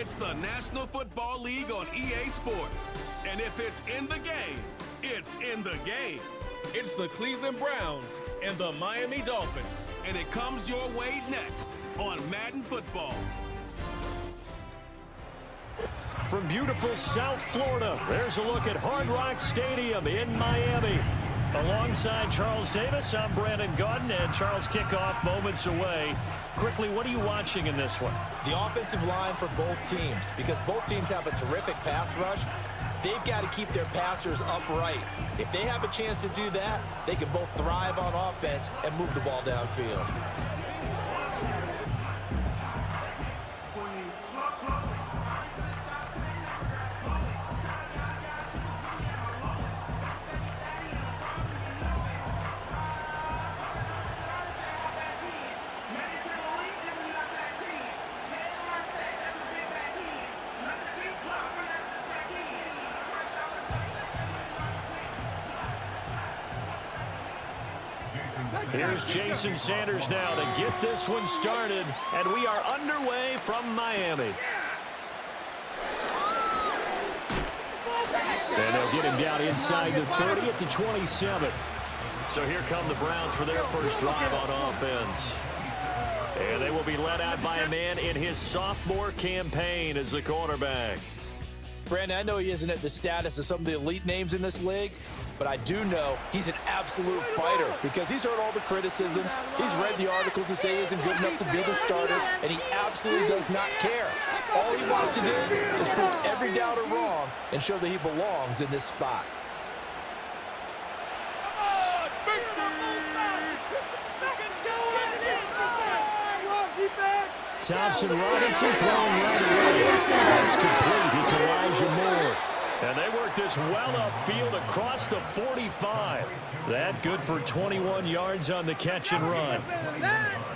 It's the National Football League on EA Sports. And if it's in the game, it's in the game. It's the Cleveland Browns and the Miami Dolphins. And it comes your way next on Madden Football. From beautiful South Florida, there's a look at Hard Rock Stadium in Miami. Alongside Charles Davis, I'm Brandon Gaudin, and Charles, kickoff moments away. Quickly, what are you watching in this one? The offensive line for both teams, because both teams have a terrific pass rush. They've got to keep their passers upright. If they have a chance to do that, they can both thrive on offense and move the ball downfield. Here's Jason Sanders now to get this one started, and we are underway from Miami. And they'll get him down inside the 30 at the 27. So here come the Browns for their first drive on offense. And they will be led out by a man in his sophomore campaign as the quarterback. Brandon, I know he isn't at the status of some of the elite names in this league, but I do know he's an absolute fighter because he's heard all the criticism. He's read the articles that say he isn't good enough to be the starter, and he absolutely does not care. All he wants to do is prove every doubter wrong and show that he belongs in this spot. Thompson Robinson throwing right away. That's complete. It's Elijah Moore. And they work this well upfield across the 45. That good for 21 yards on the catch and run.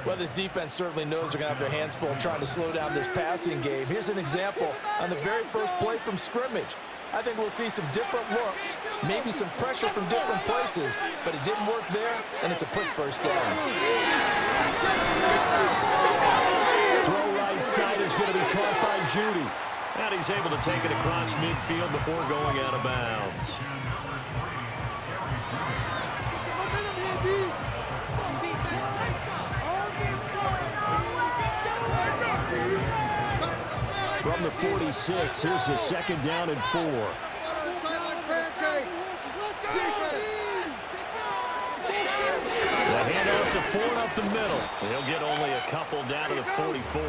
Well, this defense certainly knows they're going to have their hands full trying to slow down this passing game. Here's an example on the very first play from scrimmage. I think we'll see some different looks, maybe some pressure from different places, but it didn't work there, and it's a quick first down. Throw right side is going to be caught by Judy. And he's able to take it across midfield before going out of bounds. From the 46, here's the second down and 4. The handoff to Ford up the middle. He'll get only a couple down to the 44.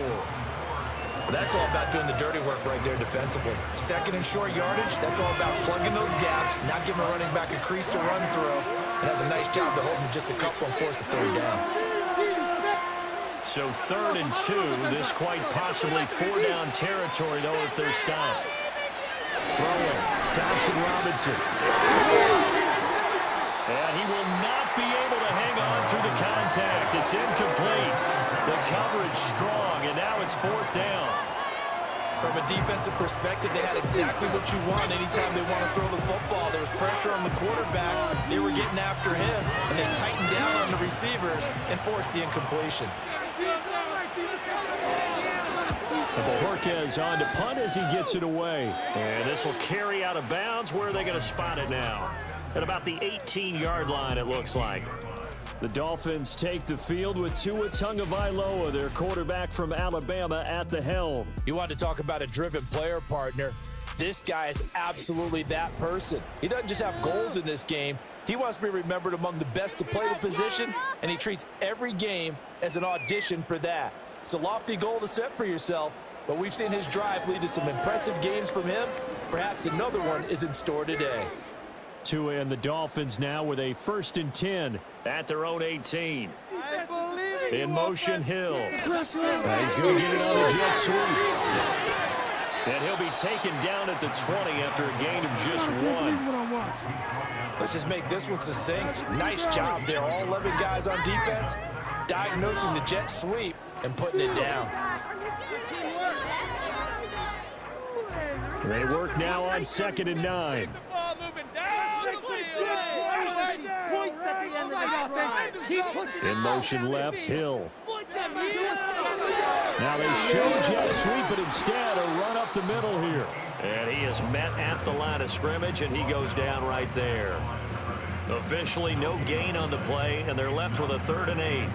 That's all about doing the dirty work right there defensively. Second and short yardage, that's all about plugging those gaps, not giving a running back a crease to run through, and has a nice job to hold him just a couple and force a third down. So 3rd and 2, this quite possibly 4-down territory, though, if they're stopped. Throwing, Thompson Robinson. And he will not be able to hang on through the contact. It's incomplete. The coverage strong, and now it's 4th down. From a defensive perspective, they had exactly what you want anytime they want to throw the football. There was pressure on the quarterback. They were getting after him, and they tightened down on the receivers and forced the incompletion. Bojorquez on to punt as he gets it away. And this will carry out of bounds. Where are they going to spot it now? At about the 18-yard line, it looks like. The Dolphins take the field with Tua Tagovailoa, their quarterback from Alabama, at the helm. You want to talk about a driven player, partner. This guy is absolutely that person. He doesn't just have goals in this game. He wants to be remembered among the best to play the position, and he treats every game as an audition for that. It's a lofty goal to set for yourself, but we've seen his drive lead to some impressive games from him. Perhaps another one is in store today. Tua and the Dolphins now with a 1st and 10 at their own 18. In motion, Hill. He's going to get it on the jet sweep. And he'll be taken down at the 20 after a gain of just 1. Let's just make this one succinct. Nice job there. All 11 guys on defense diagnosing the jet sweep and putting it down. They work now on 2nd and 9. In motion left, Hill. Now they show jet sweep, but instead a run up the middle here. And he is met at the line of scrimmage, and he goes down right there. Officially no gain on the play, and they're left with a 3rd and 8.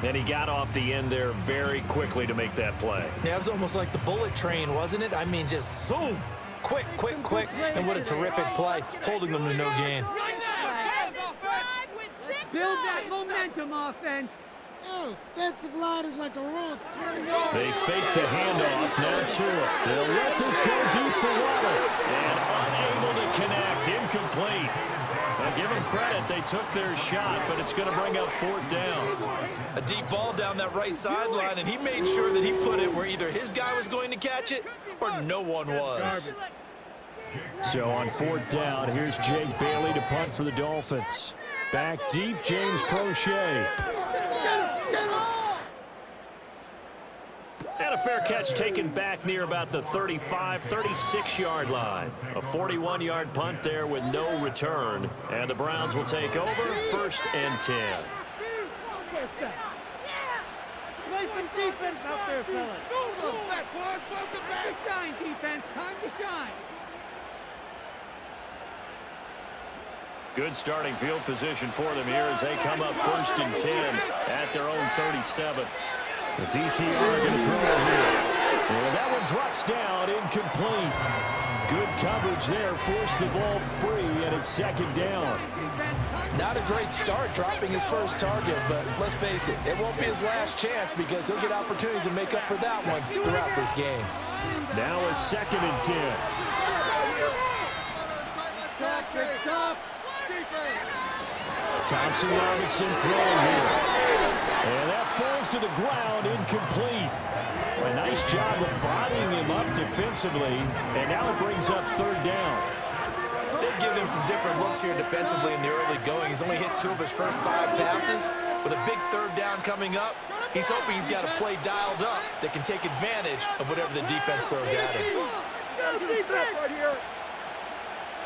And he got off the end there very quickly to make that play. Yeah, it was almost like the bullet train, wasn't it? I mean, just zoom. Quick, quick, quick. And what a terrific play, holding them to no gain. Build that momentum, offense. Defensive line is like a roof. They fake the handoff. Now Tua. They'll let this go deep for Waddle. And unable to connect. Incomplete. Now give them credit. They took their shot, but it's going to bring up 4th down. A deep ball down that right sideline, and he made sure that he put it where either his guy was going to catch it or no one was. So on 4th down, here's Jake Bailey to punt for the Dolphins. Back deep, James Prochet. And a fair catch taken back near about the 35, 36-yard line. A 41-yard punt there with no return. And the Browns will take over 1st and 10. Play some defense out there, fellas. Time to shine, defense. Time to shine. Good starting field position for them here as they come up 1st and 10 at their own 37. The DTR going to throw it here. And that one drops down, incomplete. Good coverage there, forced the ball free, and it's 2nd down. Not a great start dropping his first target, but let's face it, it won't be his last chance because he'll get opportunities to make up for that one throughout this game. Now a 2nd and 10. Stop. Thompson Robinson throwing here. And that falls to the ground, incomplete. A nice job of bodying him up defensively, and now it brings up 3rd down. They've given him some different looks here defensively in the early going. He's only hit 2 of his first 5 passes. With a big 3rd down coming up, he's hoping he's got a play dialed up that can take advantage of whatever the defense throws at him.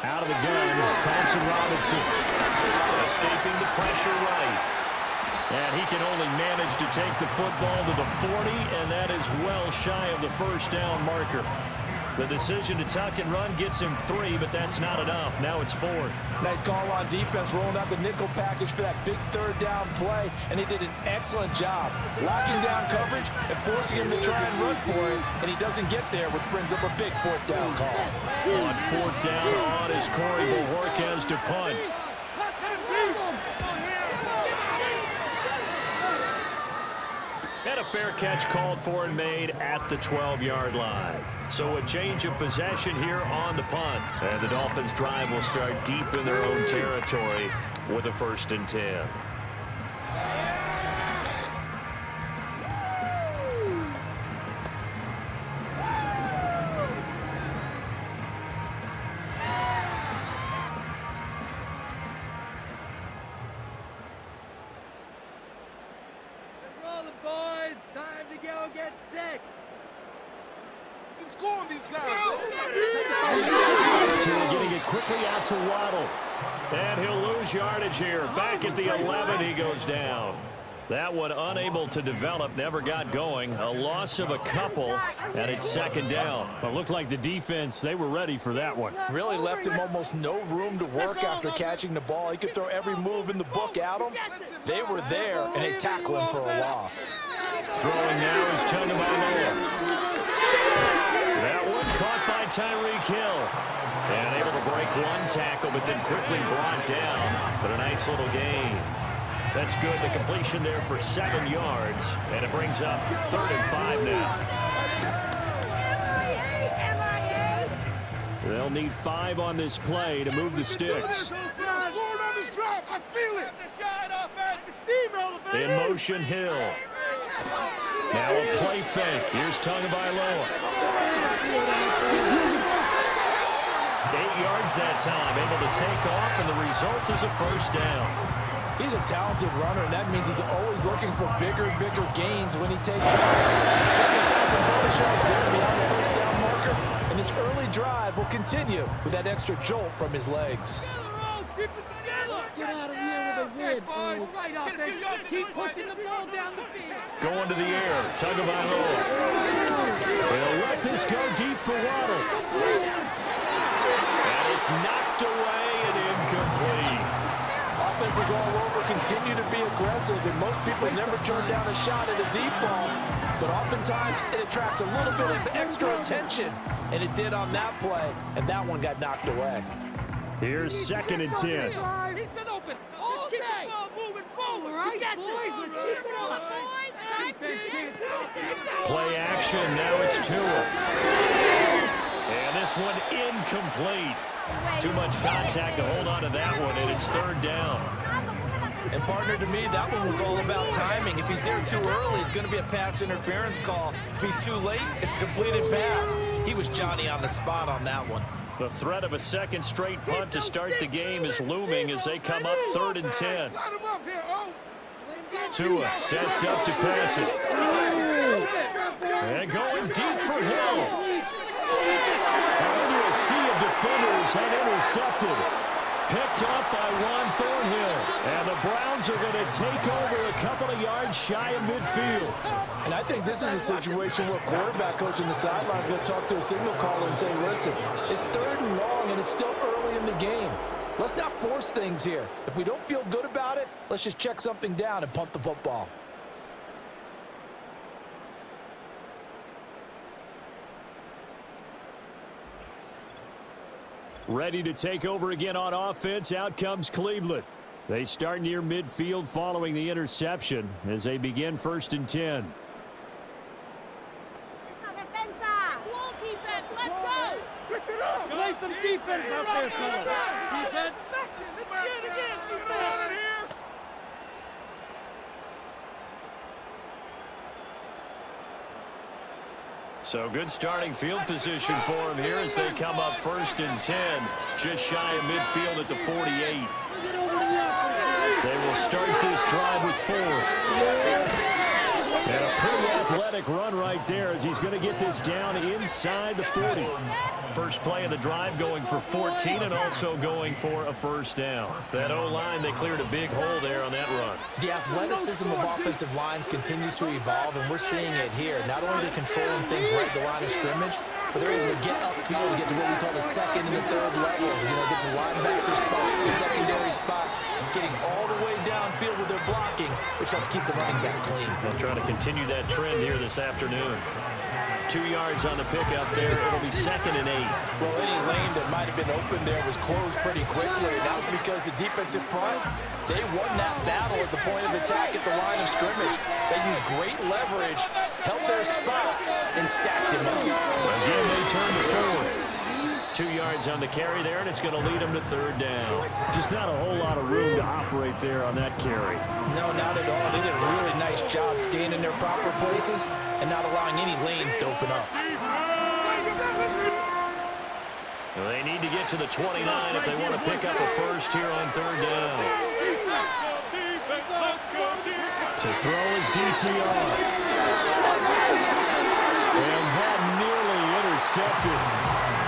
Out of the gun, Thompson Robinson. Escaping the pressure right. And he can only manage to take the football to the 40, and that is well shy of the 1st down marker. The decision to tuck and run gets him 3, but that's not enough. Now it's 4th. Nice call on defense, rolling out the nickel package for that big 3rd down play, and he did an excellent job locking down coverage and forcing him to try and run for it, and he doesn't get there, which brings up a big 4th down call. On 4th down, on is Corey Bojorquez to punt. And a fair catch called for and made at the 12-yard line. So a change of possession here on the punt. And the Dolphins' drive will start deep in their own territory with a 1st and 10. Getting it quickly out to Waddle. And he'll lose yardage here. Back at the 11, he goes down. That one unable to develop, never got going. A loss of a couple, and it's 2nd down. It looked like the defense, they were ready for that one. Really left him almost no room to work after catching the ball. He could throw every move in the book at him. They were there, and they tackled him for a loss. Throwing now is Tagovailoa. That one caught by Tyreek Hill. And able to break one tackle, but then quickly brought down. But a nice little gain. That's good. The completion there for 7 yards. And it brings up 3rd and 5 now. They'll need 5 on this play to move the sticks. In motion, Hill. Now a play fake. Here's Tagovailoa. 8 yards that time, able to take off, and the result is a 1st down. He's a talented runner, and that means he's always looking for bigger and bigger gains when he takes off. Certainly found some bonus yards there beyond the 1st down marker, and his early drive will continue with that extra jolt from his legs. Get out of here with a Right, offense. Keep pushing the ball down the field. Going to the air. Tagovailoa. They'll let this go deep for Waddle. And it's knocked away and incomplete. Offenses all over continue to be aggressive, and most people never turn down a shot at a deep ball. But oftentimes, it attracts a little bit of extra attention, and it did on that play, and that one got knocked away. Here's 2nd and 10. He's been open all day. Keep the ball moving forward. Right, boys. Let's keep it up. Play action. Now it's Tua. And this one incomplete. Too much contact to hold on to that one, and it's 3rd down. And partner, to me, that one was all about timing. If he's there too early, it's going to be a pass interference call. If he's too late, it's a completed pass. He was Johnny on the spot on that one. The threat of a 2nd straight punt to start the game is looming as they come up 3rd and 10. Tua sets up to pass it. And going deep for Hill. Into a sea of defenders and intercepted. Picked up by Juan Thornhill. And the Browns are going to take over a couple of yards shy of midfield. And I think this is a situation where quarterback coach in the sideline is going to talk to a signal caller and say, listen, it's 3rd and long and it's still early in the game. Let's not force things here. If we don't feel good about it, let's just check something down and punt the football. Ready to take over again on offense. Out comes Cleveland. They start near midfield following the interception as they begin 1st and 10. Wall defense, let's go. Play some defense out there, fellas. Defense. So good starting field position for them here as they come up 1st and 10. Just shy of midfield at the 48. They will start this drive with 4. And a pretty athletic run right there as he's going to get this down inside the 40. First play of the drive going for 14 and also going for a 1st down. That O-line, they cleared a big hole there on that run. The athleticism of offensive lines continues to evolve, and we're seeing it here. Not only are they controlling things right at the line of scrimmage, but they're able to get upfield to get to what we call the 2nd and the 3rd levels. You know, get to linebacker spot, the secondary spot, getting all the way downfield with their blocking, which helps keep the running back clean. They'll try to continue that trend here this afternoon. 2 yards on the pickup there. It'll be 2nd and 8. Well, any lane that might have been open there was closed pretty quickly, and that was because the defensive front, they won that battle at the point of attack at the line of scrimmage. They used great leverage, held their spot, and stacked him up. Again, they turn to 4. 2 yards on the carry there, and it's going to lead them to 3rd down. Just not a whole lot of room to operate there on that carry. No, not at all. They did a really nice job staying in their proper places and not allowing any lanes to open up. Well, they need to get to the 29 if they want to pick up a 1st here on 3rd down. To throw is DTR. And that nearly intercepted.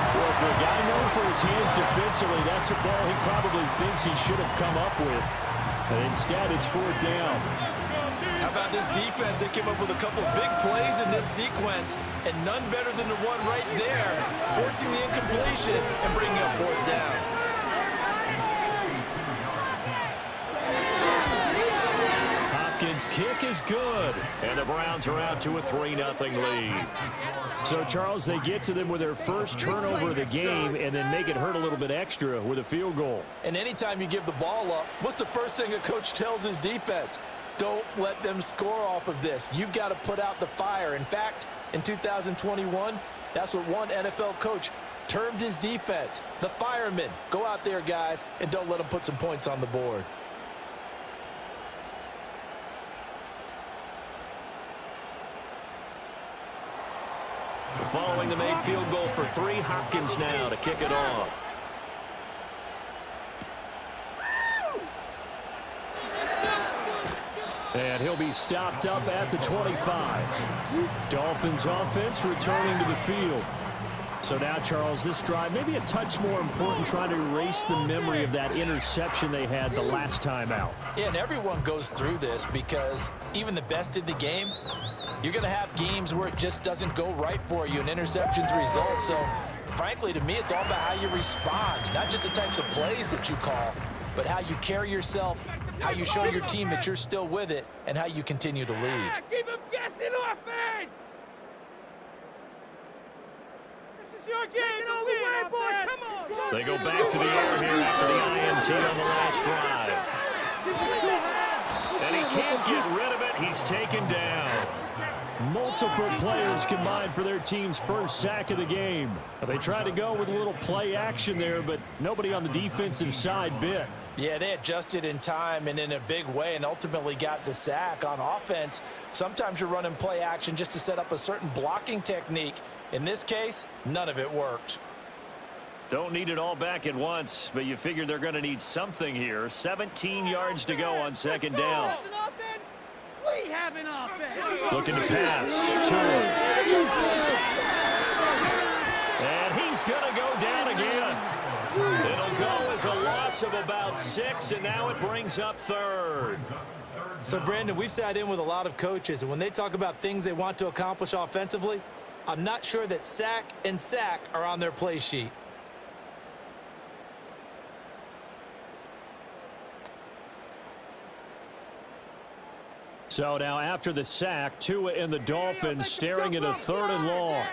Well, for a guy known for his hands defensively, that's a ball he probably thinks he should have come up with. And instead, it's 4th down. How about this defense? They came up with a couple of big plays in this sequence, and none better than the one right there, forcing the incompletion and bringing up 4th down. Hopkins' kick is good, and the Browns are out to a 3-0 lead. So, Charles, they get to them with their first turnover of the game and then make it hurt a little bit extra with a field goal. And anytime you give the ball up, what's the first thing a coach tells his defense? Don't let them score off of this. You've got to put out the fire. In fact, in 2021, that's what one NFL coach termed his defense, the firemen. Go out there, guys, and don't let them put some points on the board. Following the made field goal for 3, Hopkins now to kick it off. And he'll be stopped up at the 25. Dolphins offense returning to the field. So now, Charles, this drive maybe a touch more important, trying to erase the memory of that interception they had the last time out. Yeah, and everyone goes through this because even the best in the game, you're going to have games where it just doesn't go right for you and interceptions result. So, frankly, to me, it's all about how you respond, not just the types of plays that you call, but how you carry yourself, how you show your team that you're still with it, and how you continue to lead. Keep him guessing offense! This is your game, all the way, boys! Come on! They go back to the air here after the INT on the last drive. And he can't get rid of it. He's taken down. Multiple players combined for their team's first sack of the game. They tried to go with a little play action there, but nobody on the defensive side bit. Yeah, they adjusted in time and in a big way and ultimately got the sack. On offense, sometimes you're running play action just to set up a certain blocking technique. In this case, none of it worked. Don't need it all back at once, but you figure they're going to need something here. 17 yards to go on second down. We have an offense. Looking to pass. And he's going to go down again. It'll go as a loss of about 6, and now it brings up third. So, Brandon, we've sat in with a lot of coaches, and when they talk about things they want to accomplish offensively, I'm not sure that sack and sack are on their play sheet. So now after the sack, Tua and the Dolphins staring at a 3rd and long.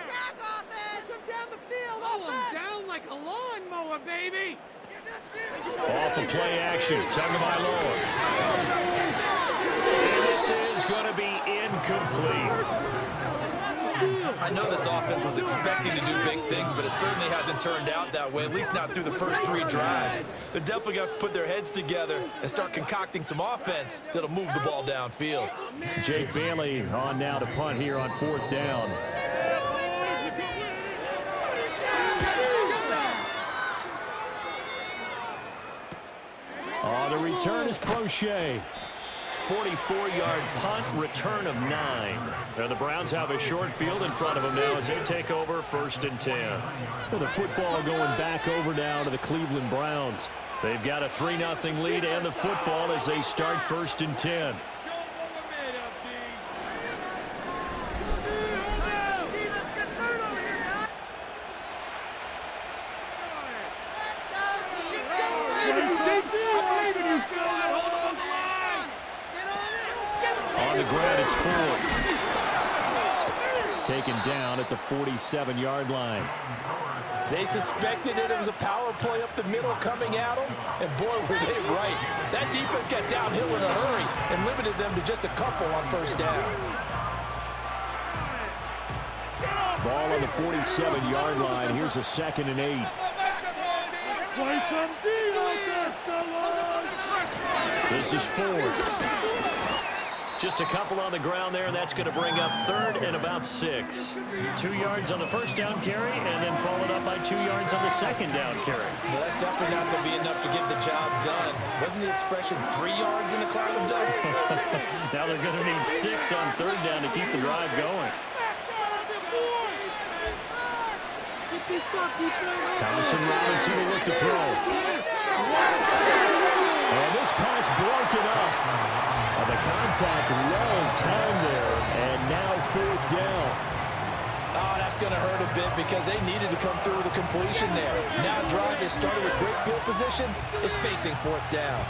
Down the field. Pull him down like a lawnmower, baby. Off the play action. Tagovailoa. And this is going to be incomplete. I know this offense was expecting to do big things, but it certainly hasn't turned out that way, at least not through the first 3 drives. They're definitely going to have to put their heads together and start concocting some offense that'll move the ball downfield. Jake Bailey on now to punt here on 4th down. The return is Prochet. 44-yard punt, return of 9. Now the Browns have a short field in front of them now as they take over 1st and 10. Well, the football going back over now to the Cleveland Browns. They've got a 3-0 lead and the football as they start 1st and 10. On the ground, it's Ford. Taken down at the 47-yard line. They suspected it was a power play up the middle coming at them, and boy, were they right. That defense got downhill in a hurry and limited them to just a couple on 1st down. Ball on the 47-yard line. Here's a 2nd and 8. Play some D out there, fellas. This is Ford. Just a couple on the ground there, and that's going to bring up 3rd and about 6. 2 yards on the 1st down carry, and then followed up by 2 yards on the 2nd down carry. Well, that's definitely not going to be enough to get the job done. Wasn't the expression 3 yards in a cloud of dust? Now they're going to need 6 on 3rd down to keep the drive going. Thompson Robinson will look to throw. And this pass broken up. The contact well timed there, and now 4th down. Oh, that's going to hurt a bit because they needed to come through with a completion there. Now drive is started with great field position. It's facing 4th down.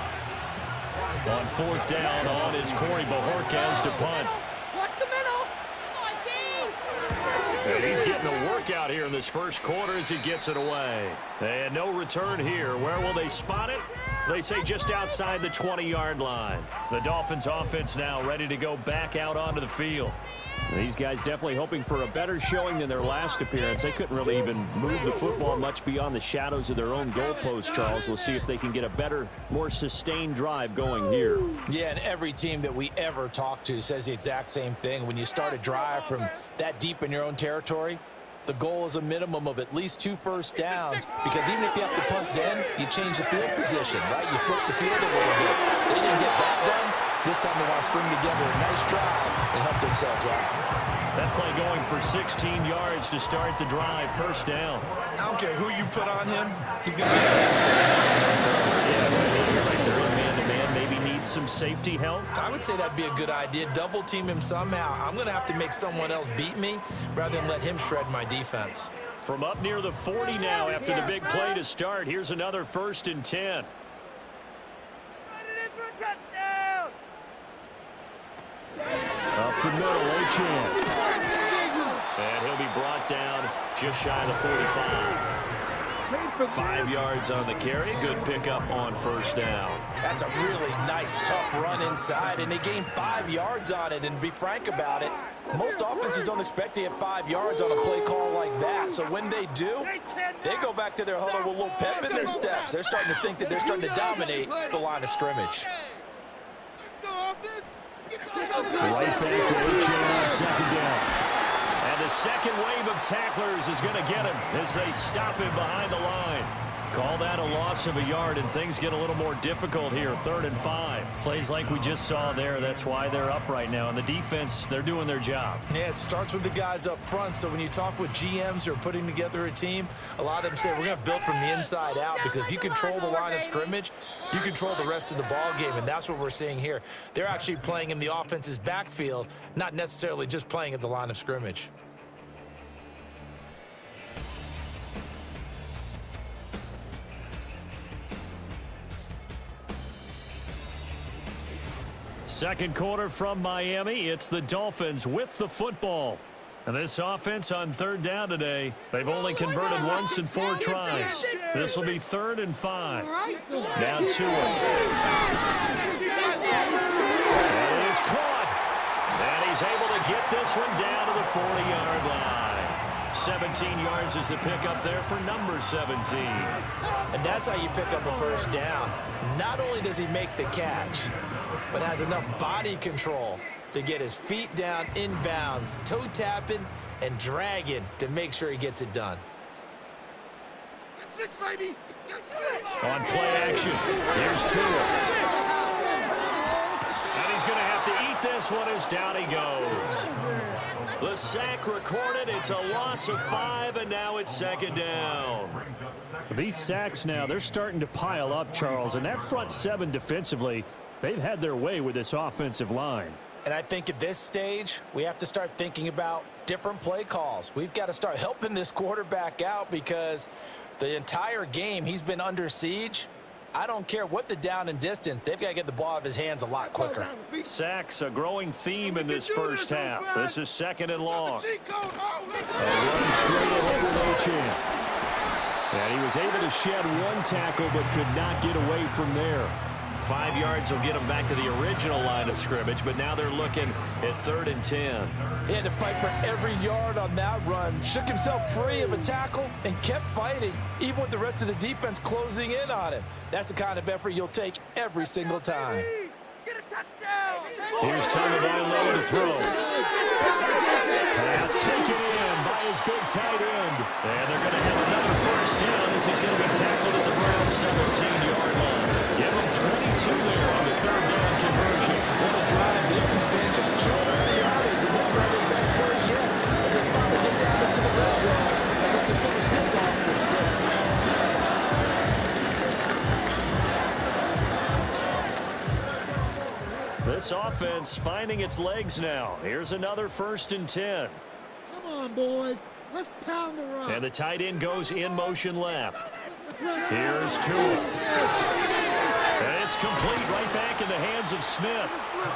On 4th down, on is Corey Bojorquez to punt. Watch the middle. And he's getting a workout here in this first quarter as he gets it away. And no return here. Where will they spot it? They say just outside the 20-yard line. The Dolphins offense now ready to go back out onto the field. These guys definitely hoping for a better showing than their last appearance. They couldn't really even move the football much beyond the shadows of their own goalpost, Charles. We'll see if they can get a better, more sustained drive going here. Yeah, and every team that we ever talk to says the exact same thing. When you start a drive from that deep in your own territory, the goal is a minimum of at least 2 first downs, because even if you have to punt then, you change the field position, right? You flip the field a little bit. They didn't get that done. This time they want to string together a nice drive and help themselves out. That play going for 16 yards to start the drive. First down. I don't care who you put on him. He's going to be a handful. Yeah, right there on man-to-man. Maybe needs some safety help. I would say that'd be a good idea. Double team him somehow. I'm going to have to make someone else beat me rather than let him shred my defense. From up near the 40 now after the big play to start. Here's another 1st and 10. Up the middle, Achane. And he'll be brought down just shy of the 45. 5 yards on the carry. Good pickup on first down. That's a really nice, tough run inside, and they gained 5 yards on it. And to be frank about it, most offenses don't expect to get 5 yards on a play call like that. So when they do, they go back to their huddle with a little pep in their steps. They're starting to think that they're starting to dominate the line of scrimmage. Right back to Achane on second down. And the second wave of tacklers is going to get him as they stop him behind the line. Call that a loss of a yard, and things get a little more difficult here. 3rd and 5. Plays like we just saw there. That's why they're up right now. And the defense, they're doing their job. Yeah, it starts with the guys up front. So when you talk with GMs who are putting together a team, a lot of them say we're going to build from the inside out, because if you control the line of scrimmage, you control the rest of the ball game, and that's what we're seeing here. They're actually playing in the offense's backfield, not necessarily just playing at the line of scrimmage. Second quarter from Miami. It's the Dolphins with the football. And this offense on 3rd down today, they've only converted once in 4 tries. This will be 3rd and 5. Now to him. And it is caught. And he's able to get this one down to the 40-yard line. 17 yards is the pickup there for number 17. And that's how you pick up a first down. Not only does he make the catch, but has enough body control to get his feet down inbounds, toe tapping and dragging to make sure he gets it done. On play action, here's Tua. And he's going to have to eat this one as down he goes. The sack recorded. It's a loss of 5, and now it's 2nd down. These sacks now, they're starting to pile up, Charles, and that front 7 defensively, they've had their way with this offensive line. And I think at this stage, we have to start thinking about different play calls. We've got to start helping this quarterback out, because the entire game he's been under siege. I don't care what the down and distance. They've got to get the ball out of his hands a lot quicker. Sacks, a growing theme in this first half. This is 2nd and long. And run straight ahead with Achane. And he was able to shed 1 tackle but could not get away from there. 5 yards will get him back to the original line of scrimmage, but now they're looking at 3rd and 10. He had to fight for every yard on that run. Shook himself free of a tackle and kept fighting, even with the rest of the defense closing in on him. That's the kind of effort you'll take every single time. Get a touchdown! Here's Tagovailoa to throw. Pass taken in by his big tight end. And they're going to have another first down as he's going to be tackled at the Browns' 17-yard line. Give him 22 there on the 3rd down conversion. What a drive this has been. Just chewing up the yardage, and this might be the best plays yet as they finally get down into the red zone. They have to finish this off with 6. This offense finding its legs now. Here's another 1st and 10. Come on, boys. Let's pound the rock. And the tight end goes in motion left. Here's Tua. And it's complete right back in the hands of Smith.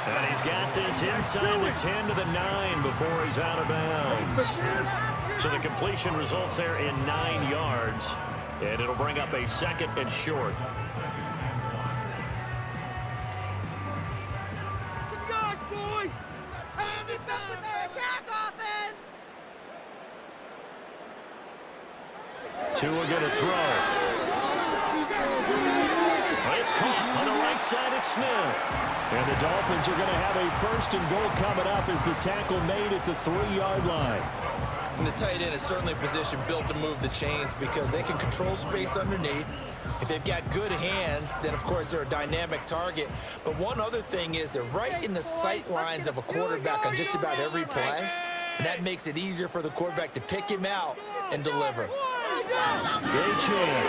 And he's got this inside the 10 to the 9 before he's out of bounds. So the completion results there in 9 yards. And it'll bring up a 2nd and short. Yards, boys! Time to stop with their attack offense! Tua going to throw. It's caught on the right side at Smith. And the Dolphins are going to have a 1st and goal coming up as the tackle made at the 3-yard line. And the tight end is certainly a position built to move the chains because they can control space underneath. If they've got good hands, then of course they're a dynamic target. But one other thing is they're right in the sight lines of a quarterback on just about every play. And that makes it easier for the quarterback to pick him out and deliver. A-Chain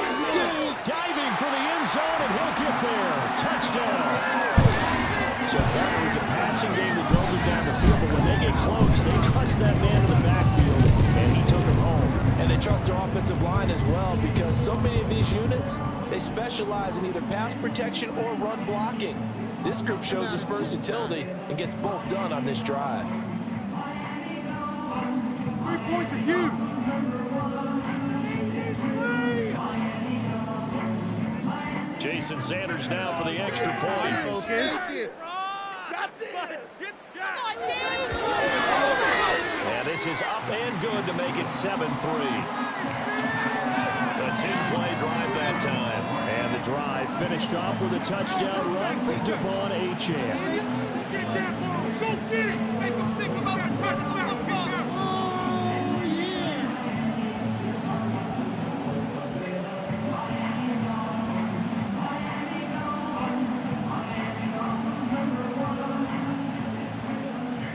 diving for the end zone, and he'll get there. Touchdown. So that was a passing game that drove him down the field, but when they get close, they trust that man in the backfield, and he took him home. And they trust their offensive line as well because so many of these units, they specialize in either pass protection or run blocking. This group shows its versatility and gets both done on this drive. 3 points are huge. Jason Sanders now for the extra point. And this is up and good to make it 7-3. A 10-play drive that time. And the drive finished off with a touchdown run from Devon A-Chan. Get that ball. Go get it. Make them think about a touchdown. Oh, yeah.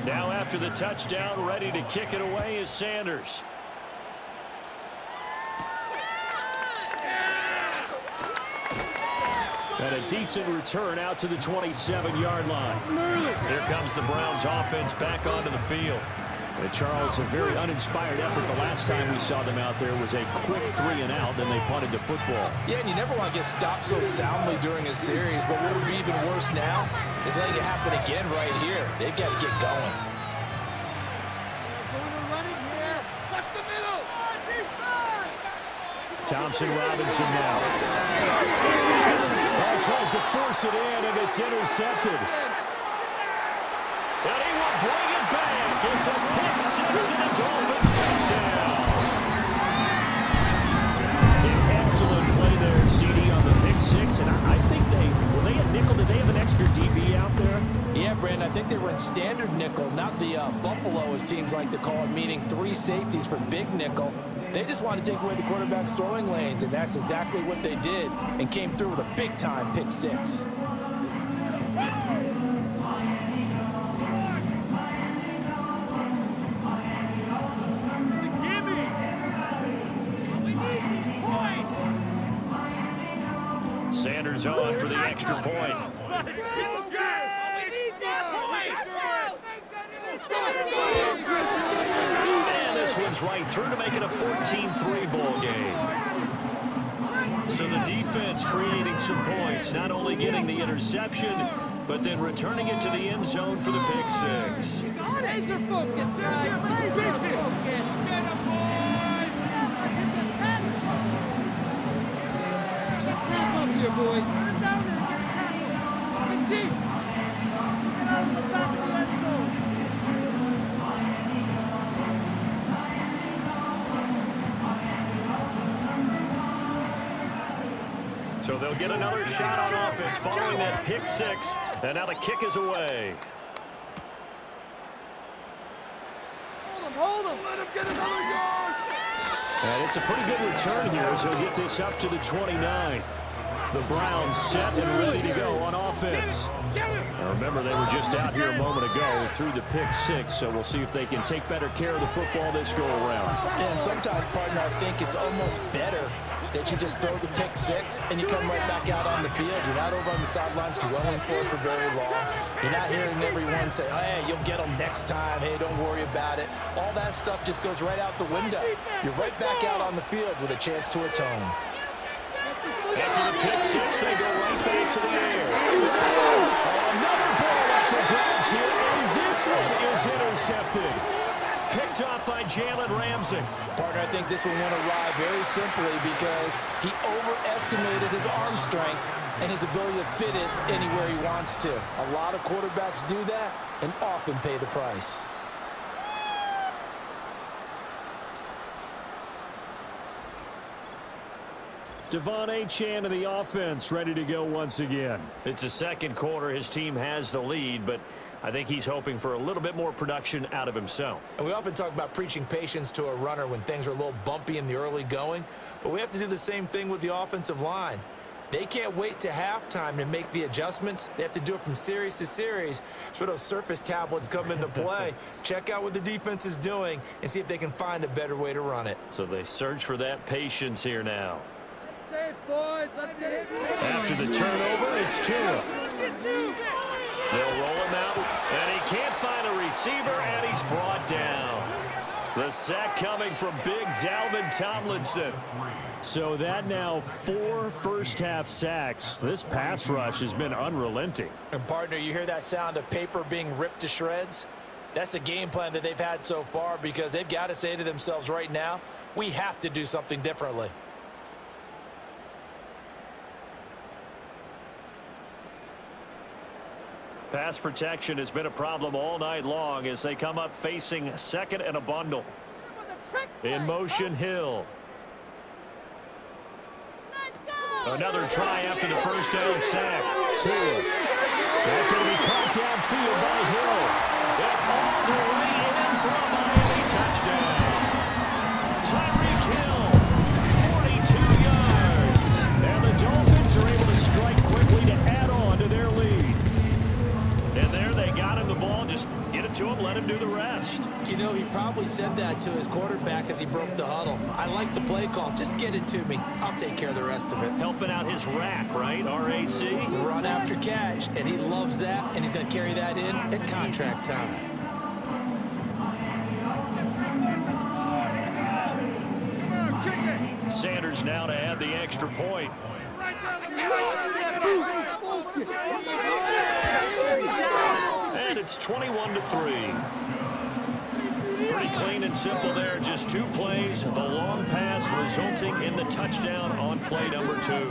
Now after the touchdown, ready to kick it away is Sanders. And a decent return out to the 27-yard line. Here comes the Browns offense back onto the field. And Charles, a very uninspired effort. The last time we saw them out there was a quick 3-and-out, then they punted the football. Yeah, and you never want to get stopped so soundly during a series, but what would be even worse now is letting it happen again right here. They've got to get going. What's the middle? Thompson Robinson now. Ball tries to force it in, and it's intercepted. And he will bring it back. It's a pick six and a Dolphins touchdown. An excellent play there, CD, on the pick six. And I think were they at nickel? Did they have an extra DB out there? Yeah, Brandon, I think they were in standard nickel, not the Buffalo, as teams like to call it, meaning 3 safeties for big nickel. They just want to take away the quarterback's throwing lanes, and that's exactly what they did and came through with a big-time pick six. Sanders on for the extra point. And this one's right through to make it a 14-3 ball game. So the defense creating some points, not only getting the interception, but then returning it to the end zone for the pick six. Laser focus, guys. Laser focus. Get him, boys. Let's snap up here, boys. Put him down there. Get a tackle. Get deep. Get out of the back of the end zone. So they'll get another shot on offense following that pick six. And now the kick is away. Hold him. Let him get another yard. And it's a pretty good return here as he'll get this up to the 29. The Browns set and ready to go on offense. Now remember, they were just out here a moment ago through the pick six, so we'll see if they can take better care of the football this go-around. And sometimes, partner, I think it's almost better that you just throw the pick six and you come right back out on the field. You're not over on the sidelines dwelling for it for very long. You're not hearing everyone say, oh, hey, you'll get them next time. Hey, don't worry about it. All that stuff just goes right out the window. You're right back out on the field with a chance to atone. After the pick six, they go right back to the air. Another ball up for grabs here, and this one is intercepted. Picked off by Jalen Ramsey. Partner, I think this one went awry very simply because he overestimated his arm strength and his ability to fit it anywhere he wants to. A lot of quarterbacks do that and often pay the price. Devon A-Chan in the offense, ready to go once again. It's the second quarter. His team has the lead, but I think he's hoping for a little bit more production out of himself. And we often talk about preaching patience to a runner when things are a little bumpy in the early going, but we have to do the same thing with the offensive line. They can't wait to halftime to make the adjustments. They have to do it from series to series so those surface tablets come into play. Check out what the defense is doing and see if they can find a better way to run it. So they search for that patience here now. After the turnover, it's Tua. They'll roll him out, and he can't find a receiver, and he's brought down. The sack coming from big Dalvin Tomlinson. So that now 4 first-half sacks. This pass rush has been unrelenting. And, partner, you hear that sound of paper being ripped to shreds? That's the game plan that they've had so far because they've got to say to themselves right now, we have to do something differently. Pass protection has been a problem all night long as they come up facing second and a bundle. In motion, Hill. Another try after the first down sack. Tua. That's going to be caught downfield by Hill. And all the way in for a Miami touchdown. Tyreek Hill, 42 yards. And the Dolphins are able to strike quickly to add on to their lead. And there they got him the ball. Just get it to him, let him do the rest. You know, he probably said that to his quarterback as he broke the huddle. I like the play call. Just get it to me. I'll take care of the rest of it. Helping out his rack, right? R-A-C? Run after catch, and he loves that, and he's going to carry that in at contract time. Sanders now to add the extra point. And it's 21-3. Pretty clean and simple there. Just 2 plays. The long pass resulting in the touchdown on play number 2.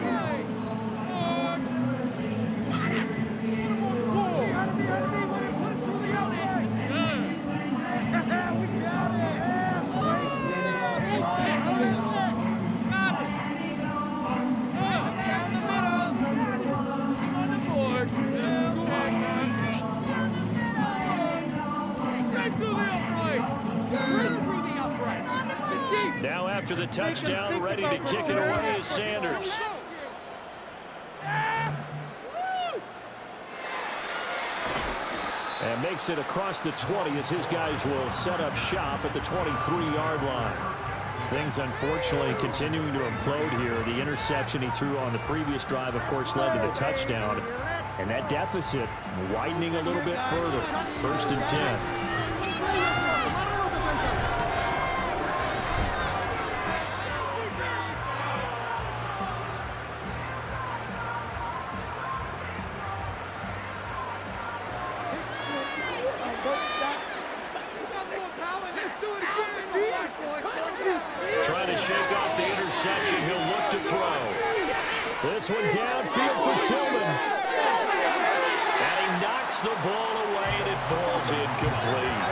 Now after the touchdown, ready to kick it away is Sanders. And makes it across the 20 as his guys will set up shop at the 23-yard line. Things unfortunately continuing to implode here. The interception he threw on the previous drive, of course, led to the touchdown. And that deficit widening a little bit further. 1st and 10. Trying to shake off the interception. He'll look to throw. This one downfield for Tillman. And he knocks the ball away, and it falls incomplete.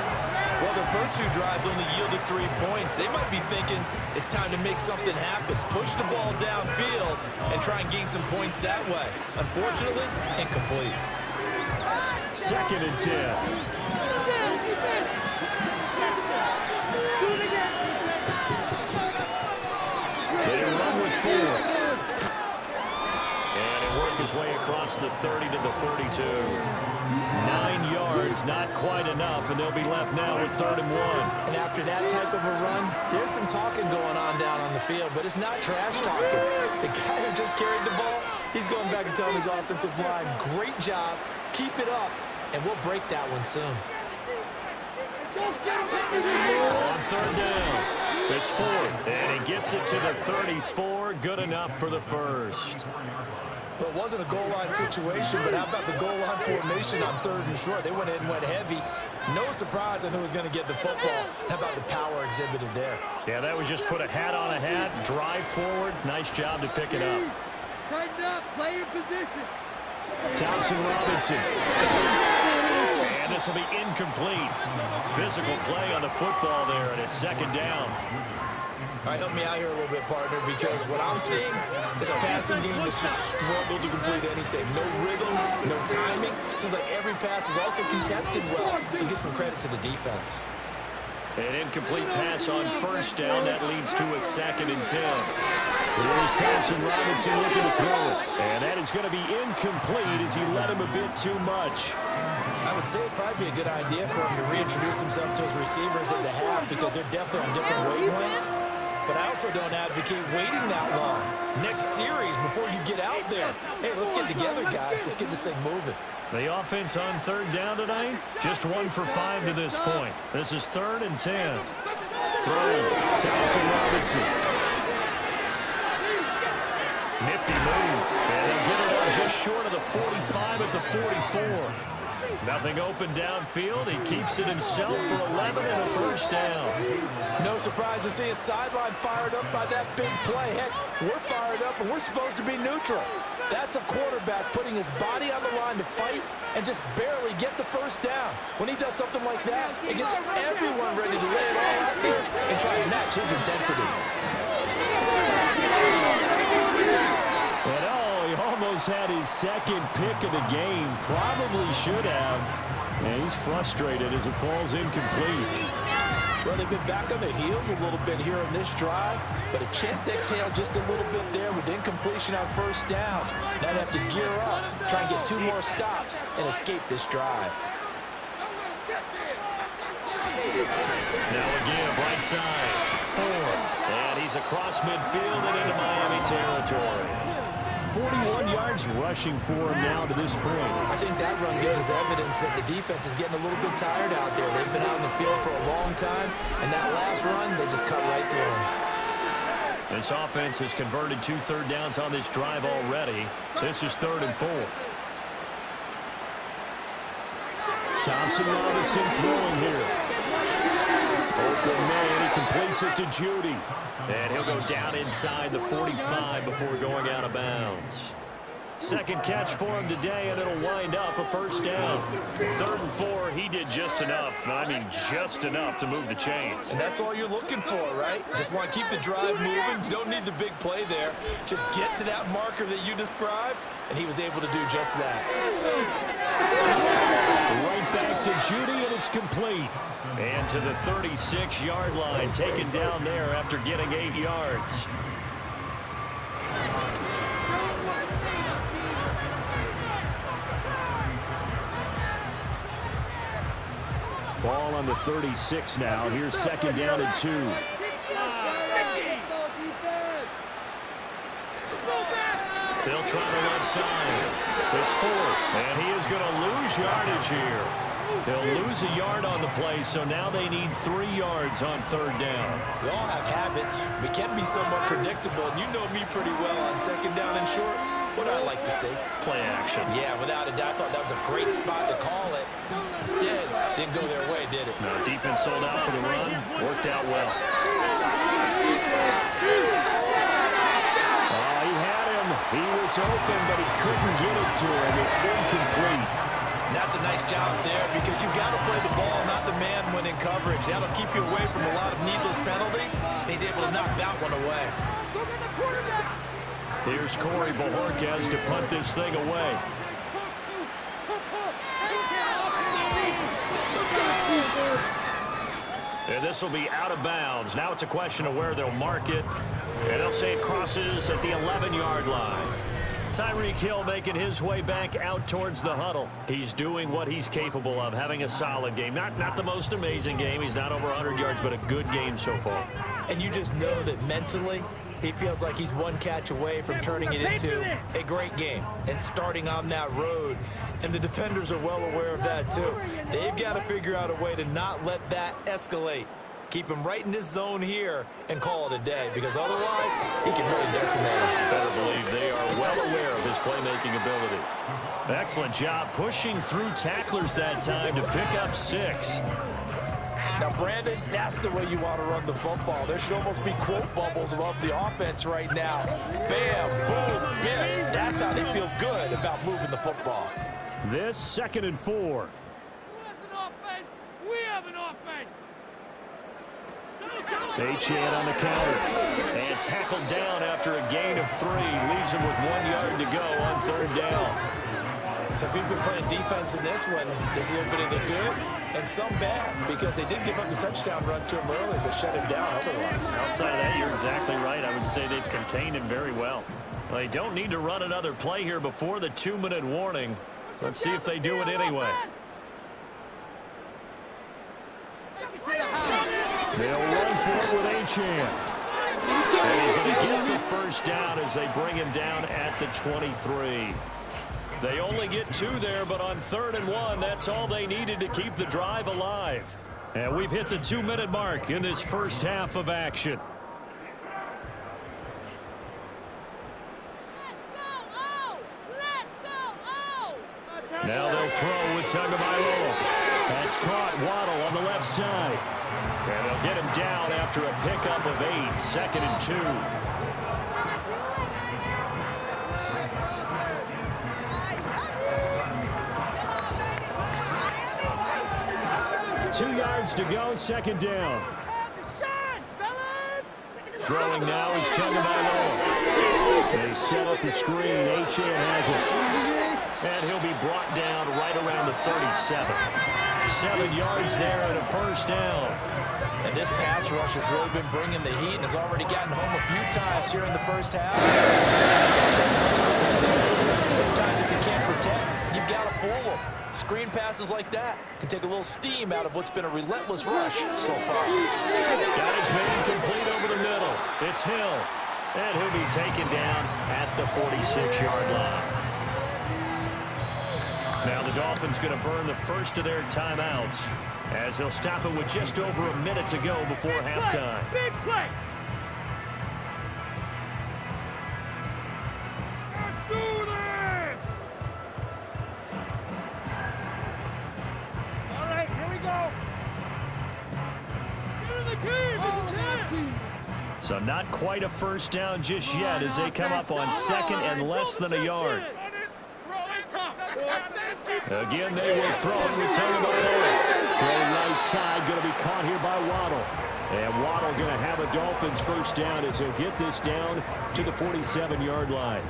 Well, the first 2 drives only yielded 3 points. They might be thinking it's time to make something happen. Push the ball downfield and try and gain some points that way. Unfortunately, incomplete. 2nd and 10. They run with 4. And he'll work his way across the 30 to the 32. 9 yards, not quite enough, and they'll be left now with 3rd and 1. And after that type of a run, there's some talking going on down on the field, but it's not trash talking. The guy who just carried the ball, he's going back and telling his offensive line, great job, keep it up, and we'll break that one soon. On 3rd down, it's 4th, and he gets it to the 34, good enough for the first. Well, it wasn't a goal line situation, but how about the goal line formation on 3rd and short? They went in and went heavy. No surprise on who was going to get the football. How about the power exhibited there? Yeah, that was just put a hat on a hat, drive forward. Nice job to pick it up. Tighten up, play your position. Thompson Robinson. And this will be incomplete. Physical play on the football there, and it's 2nd down. All right, help me out here a little bit, partner, because what I'm seeing is a passing game that's just struggled to complete anything. No rhythm, no timing. Seems like every pass is also contested well, so give some credit to the defense. An incomplete pass on first down. That leads to a 2nd and 10. Here's Thompson Robinson looking to throw it. And that is going to be incomplete as he let him a bit too much. I would say it'd probably be a good idea for him to reintroduce himself to his receivers at the half because they're definitely on different wavelengths. But I also don't advocate waiting that long. Next series, before you get out there, hey, let's get together, guys. Let's get this thing moving. The offense on 3rd down tonight, just 1 for 5 to this point. This is 3rd and 10. Throwing, Thompson Robinson. Nifty move. And they'll get it up just short of the 45 at the 44. Nothing open downfield. He keeps it himself for 11 and a 1st down. No surprise to see a sideline fired up by that big play. Heck, we're fired up and we're supposed to be neutral. That's a quarterback putting his body on the line to fight and just barely get the 1st down. When he does something like that, it gets everyone ready to lay it all out there and try to match his intensity. But he almost had his 2nd pick of the game. Probably should have. And he's frustrated as it falls incomplete. Well, they've been back on their heels a little bit here on this drive, but a chance to exhale just a little bit there with incompletion on 1st down. Now they have to gear up, try and get 2 more stops, and escape this drive. Now a give, right side, 4. And he's across midfield and into Miami territory. 41 yards rushing for him now to this point. I think that run gives us evidence that the defense is getting a little bit tired out there. They've been out in the field for a long time, and that last run, they just cut right through them. This offense has converted 2 3rd downs on this drive already. This is 3rd and 4. Thompson Robinson throwing here. Open man, he completes it to Judy. And he'll go down inside the 45 before going out of bounds. 2nd catch for him today, and it'll wind up a 1st down. 3rd and 4, he did just enough. I mean, just enough to move the chains. And that's all you're looking for, right? Just want to keep the drive moving. You don't need the big play there. Just get to that marker that you described, and he was able to do just that. Right back to Judy, and it's complete. And to the 36-yard line, taken down there after getting 8 yards. Ball on the 36 now. Here's 2nd down and 2. They'll try the left side. It's 4, and he is going to lose yardage here. They'll lose a yard on the play, so now they need 3 yards on 3rd down. We all have habits. We can be somewhat predictable, and you know me pretty well on 2nd down and short. What do I like to see? Play action. Yeah, without a doubt, I thought that was a great spot to call it. Instead, didn't go their way, did it? No, defense sold out for the run. Worked out well. He had him. He was open, but he couldn't get it to him. It's incomplete. And that's a nice job there because you've got to play the ball, not the man when in coverage. That'll keep you away from a lot of needless penalties, and he's able to knock that one away. Here's Corey Bojorquez to punt this thing away. And this will be out of bounds. Now it's a question of where they'll mark it. And they'll say it crosses at the 11-yard line. Tyreek Hill making his way back out towards the huddle. He's doing what he's capable of, having a solid game. Not the most amazing game. He's not over 100 yards, but a good game so far. And you just know that mentally, he feels like he's one catch away from turning it into a great game and starting on that road. And the defenders are well aware of that, too. They've got to figure out a way to not let that escalate. Keep him right in this zone here and call it a day, because otherwise he can really decimate him. Better believe they are well aware of his playmaking ability. Excellent job pushing through tacklers that time to pick up 6. Now, Brandon, that's the way you want to run the football. There should almost be quote bubbles above the offense right now. Bam, boom, biff. That's how they feel good about moving the football. This 2nd and 4. That's an offense. We have an offense. Achane on the counter. And tackled down after a gain of 3. Leaves him with 1 yard to go on 3rd down. So if you've been playing defense in this one, there's a little bit of the good and some bad, because they did give up the touchdown run to him early, but shut him down otherwise. Outside of that, you're exactly right. I would say they've contained him very well. They don't need to run another play here before the 2-minute warning. Let's see if they do it anyway. They'll run for it with Achane. And he's going to get the first down as they bring him down at the 23. They only get 2 there, but on 3rd and 1, that's all they needed to keep the drive alive. And we've hit the 2-minute mark in this first half of action. Now they'll throw with Tagovailoa. That's caught. Waddle on the left side. And they'll get him down after a pickup of 8. 2nd and 2. 2 yards to go, 2nd down. Throwing now is Tagovailoa. They set up the screen. Achane has it. And he'll be brought down right around the 37. 7 yards there and a first down. And this pass rush has really been bringing the heat and has already gotten home a few times here in the first half. Sometimes if you can't protect, you've got to fool them. Screen passes like that can take a little steam out of what's been a relentless rush so far. Got his man complete over the middle. It's Hill. And he'll be taken down at the 46-yard line. Now the Dolphins going to burn the first of their timeouts as they'll stop it with just over a minute to go before halftime. Big play. Let's do this. All right, here we go. Get in the game. So not quite a first down just yet as they come up on 2nd and less than a yard. Again, they will throw it with Tagovailoa. Throw right side, going to be caught here by Waddle. And Waddle going to have a Dolphins first down as he'll get this down to the 47-yard line.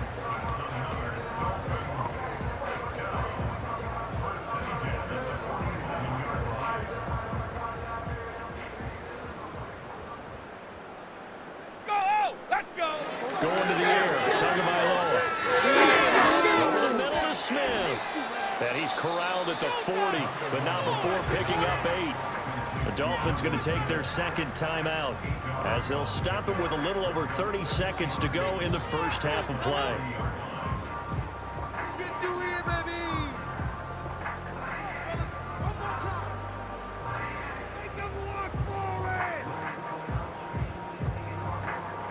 Let's go. Going to the air, Tagovailoa. Over the middle to Smith. And he's corralled at the 40, but not before picking up 8. The Dolphins going to take their 2nd timeout as they'll stop it with a little over 30 seconds to go in the first half of play. You can do it, baby. One more time. Make them walk forward.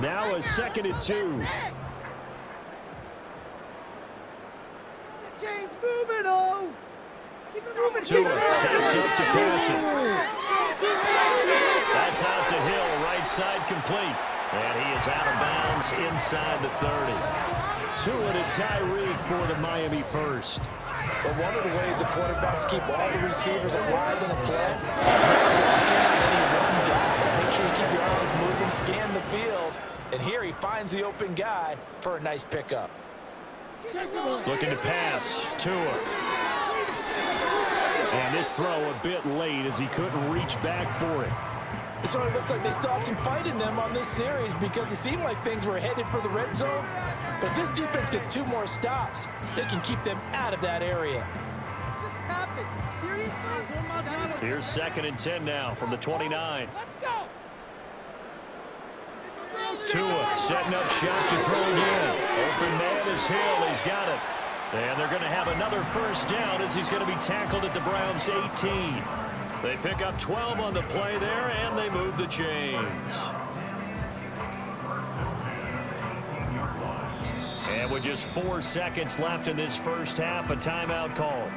Now a 2nd and 2. Change moving, oh. Keep it moving. Tua sets up to pass it. That's out to Hill, right side complete. And he is out of bounds inside the 30. Tua to Tyreek for the Miami first. But one of the ways the quarterbacks keep all the receivers alive in a play, not lock in on any one guy. Make sure you keep your eyes moving, scan the field. And here he finds the open guy for a nice pickup. Looking to pass. Tua. And this throw a bit late as he couldn't reach back for it. It sort of looks like they still have some fight in them on this series because it seemed like things were headed for the red zone. But if this defense gets 2 more stops, they can keep them out of that area. Just happened. Seriously? Here's 2nd and 10 now from the 29. Let's go. Tua setting up shot to throw again. Open man is Hill. He's got it. And they're going to have another first down as he's going to be tackled at the Browns' 18. They pick up 12 on the play there, and they move the chains. And with just 4 seconds left in this first half, a timeout call.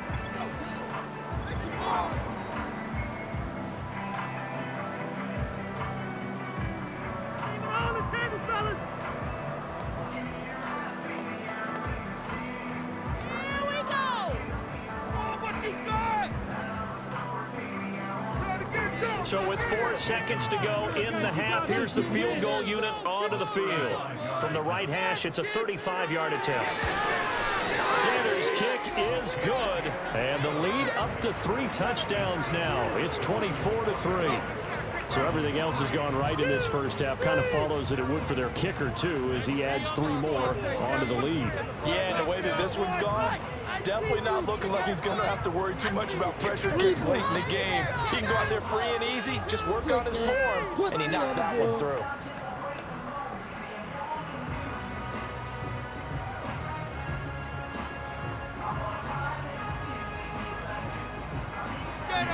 On the table, fellas. Here we go. Show what you got. Try to get it done. So with 4 seconds to go in the half, here's the field goal unit onto the field. From the right hash, it's a 35-yard attempt. Sanders' kick is good, and the lead up to 3 touchdowns now. It's 24-3. So everything else has gone right in this first half. Kind of follows that it would for their kicker, too, as he adds 3 more onto the lead. Yeah, and the way that this one's gone, definitely not looking like he's going to have to worry too much about pressure kicks late in the game. He can go out there free and easy, just work on his form, and he knocked that one through.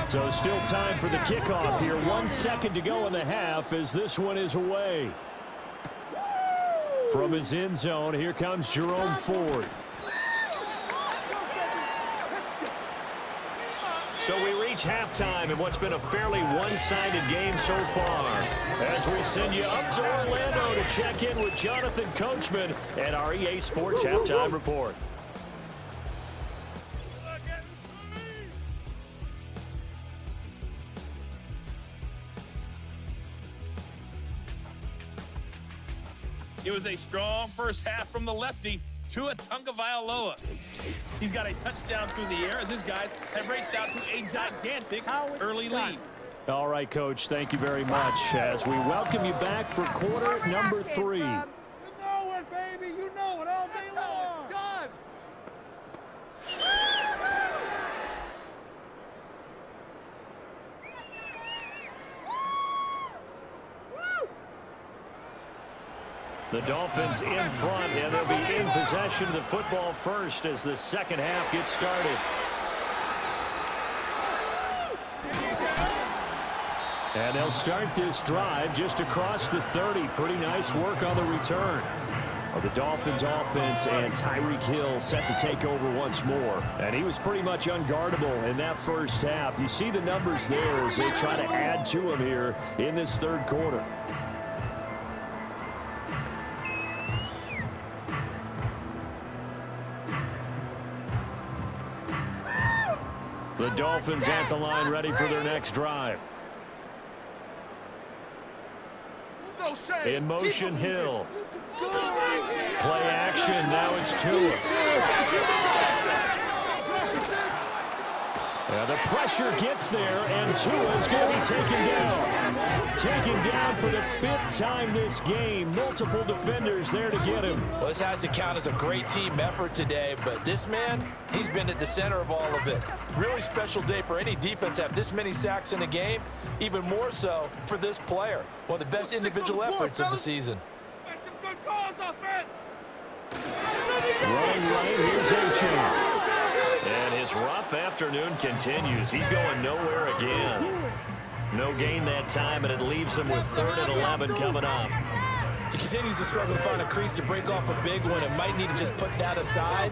So still time for the kickoff here. 1 second to go in the half as this one is away. From his end zone, here comes Jerome Ford. So we reach halftime in what's been a fairly one-sided game so far. As we send you up to Orlando to check in with Jonathan Coachman and our EA Sports Halftime Report. It was a strong first half from the lefty, Tua Tagovailoa. He's got a touchdown through the air as his guys have raced out to a gigantic early lead. All right, Coach, thank you very much as we welcome you back for quarter number 3. You know it, baby. You know it all day long. God. The Dolphins in front, and they'll be in possession of the football first as the second half gets started. And they'll start this drive just across the 30. Pretty nice work on the return. The Dolphins offense and Tyreek Hill set to take over once more. And he was pretty much unguardable in that first half. You see the numbers there as they try to add to him here in this third quarter. The Dolphins at the line ready for their next drive. In motion, Hill. Play action, now it's Tua. The pressure gets there, and Tua is going to be taken down. Taken down for the 5th time this game. Multiple defenders there to get him. Well, this has to count as a great team effort today, but this man, he's been at the center of all of it. Really special day for any defense to have this many sacks in a game, even more so for this player. One of the best individual efforts of the season. Make some good calls, offense. Running right, here's A-Chain. And his rough afternoon continues. He's going nowhere again. No gain that time, and it leaves him with 3rd and 11 coming up. He continues to struggle to find a crease to break off a big one and might need to just put that aside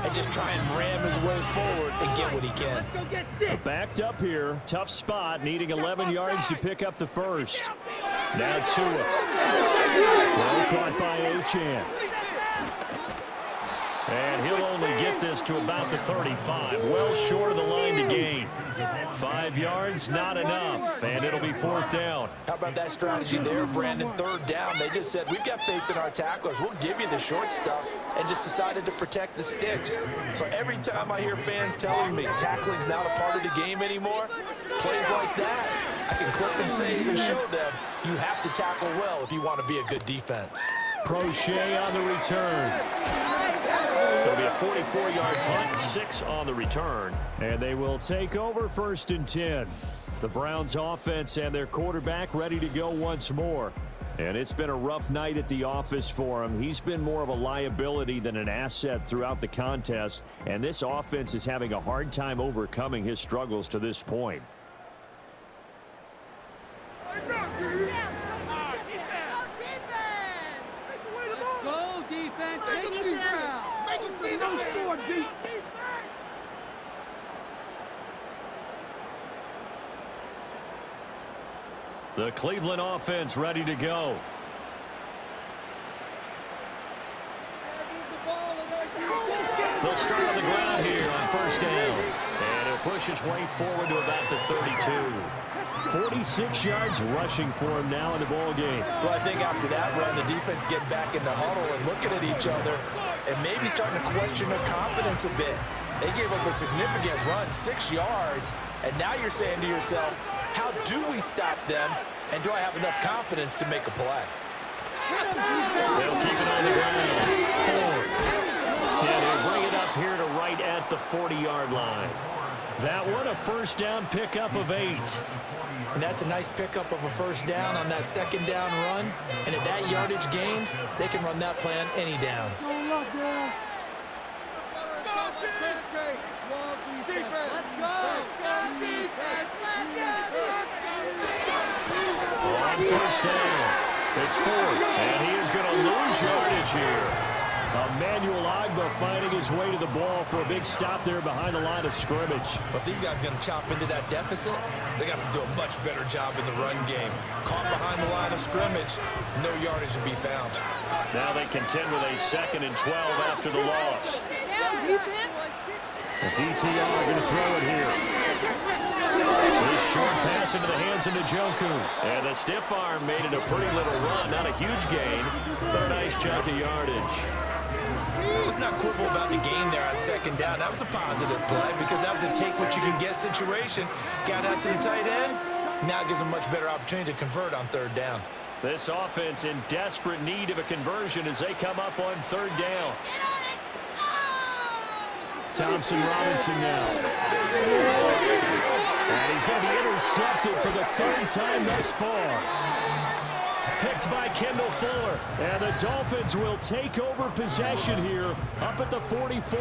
and just try and ram his way forward and get what he can. Let's go get 6. Backed up here. Tough spot, needing 11 yards to pick up the first. Now Tua. Throw caught by Achane. And he'll only get this to about the 35. Well short of the line to gain. 5 yards, not enough. And it'll be 4th down. How about that strategy there, Brandon? 3rd down. They just said, we've got faith in our tacklers. We'll give you the short stuff, and just decided to protect the sticks. So every time I hear fans telling me tackling's not a part of the game anymore, plays like that, I can clip and save and show them you have to tackle well if you want to be a good defense. Prochet on the return. It'll be a 44-yard punt, 6 on the return. And they will take over 1st and 10. The Browns offense and their quarterback ready to go once more. And it's been a rough night at the office for him. He's been more of a liability than an asset throughout the contest. And this offense is having a hard time overcoming his struggles to this point. The Cleveland offense ready to go. They'll start on the ground here on 1st down. And he'll push his way forward to about the 32. 46 yards rushing for him now in the ball game. Well, I think after that run, the defense getting back in the huddle and looking at each other and maybe starting to question their confidence a bit. They gave up a significant run, 6 yards, and now you're saying to yourself, how do we stop them, and do I have enough confidence to make a play? They'll keep it on the ground. 4. Yeah, they'll bring it up here to right at the 40-yard line. That one, a first down pickup of 8. And that's a nice pickup of a first down on that second down run. And at that yardage gained, they can run that play on any down. On first down, it's 4, and he is going to lose yardage here. Emmanuel Agba finding his way to the ball for a big stop there behind the line of scrimmage. But if these guys are going to chop into that deficit, they got to do a much better job in the run game. Caught behind the line of scrimmage, no yardage to be found. Now they contend with a 2nd and 12 after the loss. The DTR going to throw it here. This short pass into the hands of Njoku. And the stiff arm made it a pretty little run. Not a huge gain, but a nice chunk of yardage. Let's not quibble about the gain there on second down. That was a positive play because that was a take-what-you-can-get situation. Got out to the tight end. Now it gives them a much better opportunity to convert on 3rd down. This offense in desperate need of a conversion as they come up on 3rd down. Thompson Robinson now. And he's going to be intercepted for the 3rd time thus far. Picked by Kendall Fuller. And the Dolphins will take over possession here up at the 44.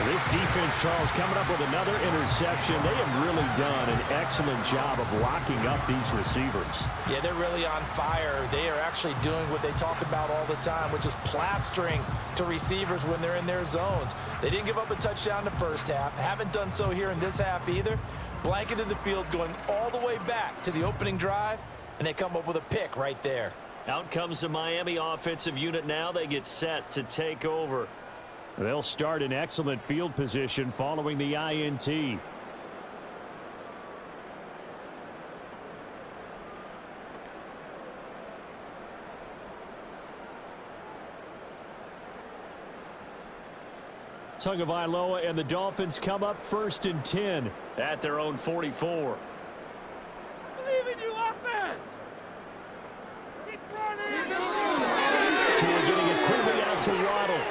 This defense, Charles, coming up with another interception. They have really done an excellent job of locking up these receivers. Yeah, they're really on fire. They are actually doing what they talk about all the time, which is plastering to receivers when they're in their zones. They didn't give up a touchdown in the first half. Haven't done so here in this half either. Blanketed the field going all the way back to the opening drive. And they come up with a pick right there. Out comes the Miami offensive unit now. They get set to take over. They'll start in excellent field position following the INT. Tagovailoa and the Dolphins come up 1st and 10 at their own 44. Believe in you, offense. Keep running. Tua getting it quickly out to Waddle.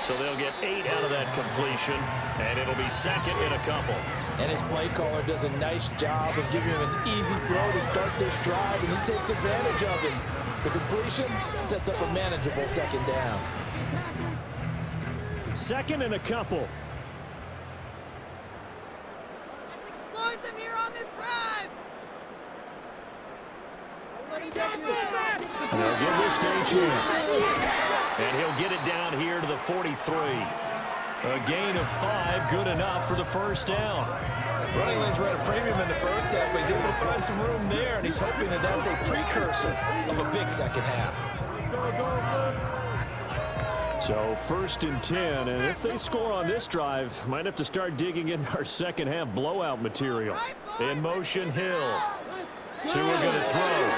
So they'll get 8 out of that completion, and it'll be 2nd and a couple. And his play caller does a nice job of giving him an easy throw to start this drive, and he takes advantage of it. The completion sets up a manageable 2nd down. 2nd and a couple. Let's exploit them here on this drive. They'll give this to a chance. And he'll get it down here to the 43. A gain of 5, good enough for the first down. Running lanes were at a premium in the first half, but he's able to find some room there, and he's hoping that that's a precursor of a big second half. So 1st and 10, and if they score on this drive, might have to start digging in our second half blowout material. In motion, Hill. Tua going to throw.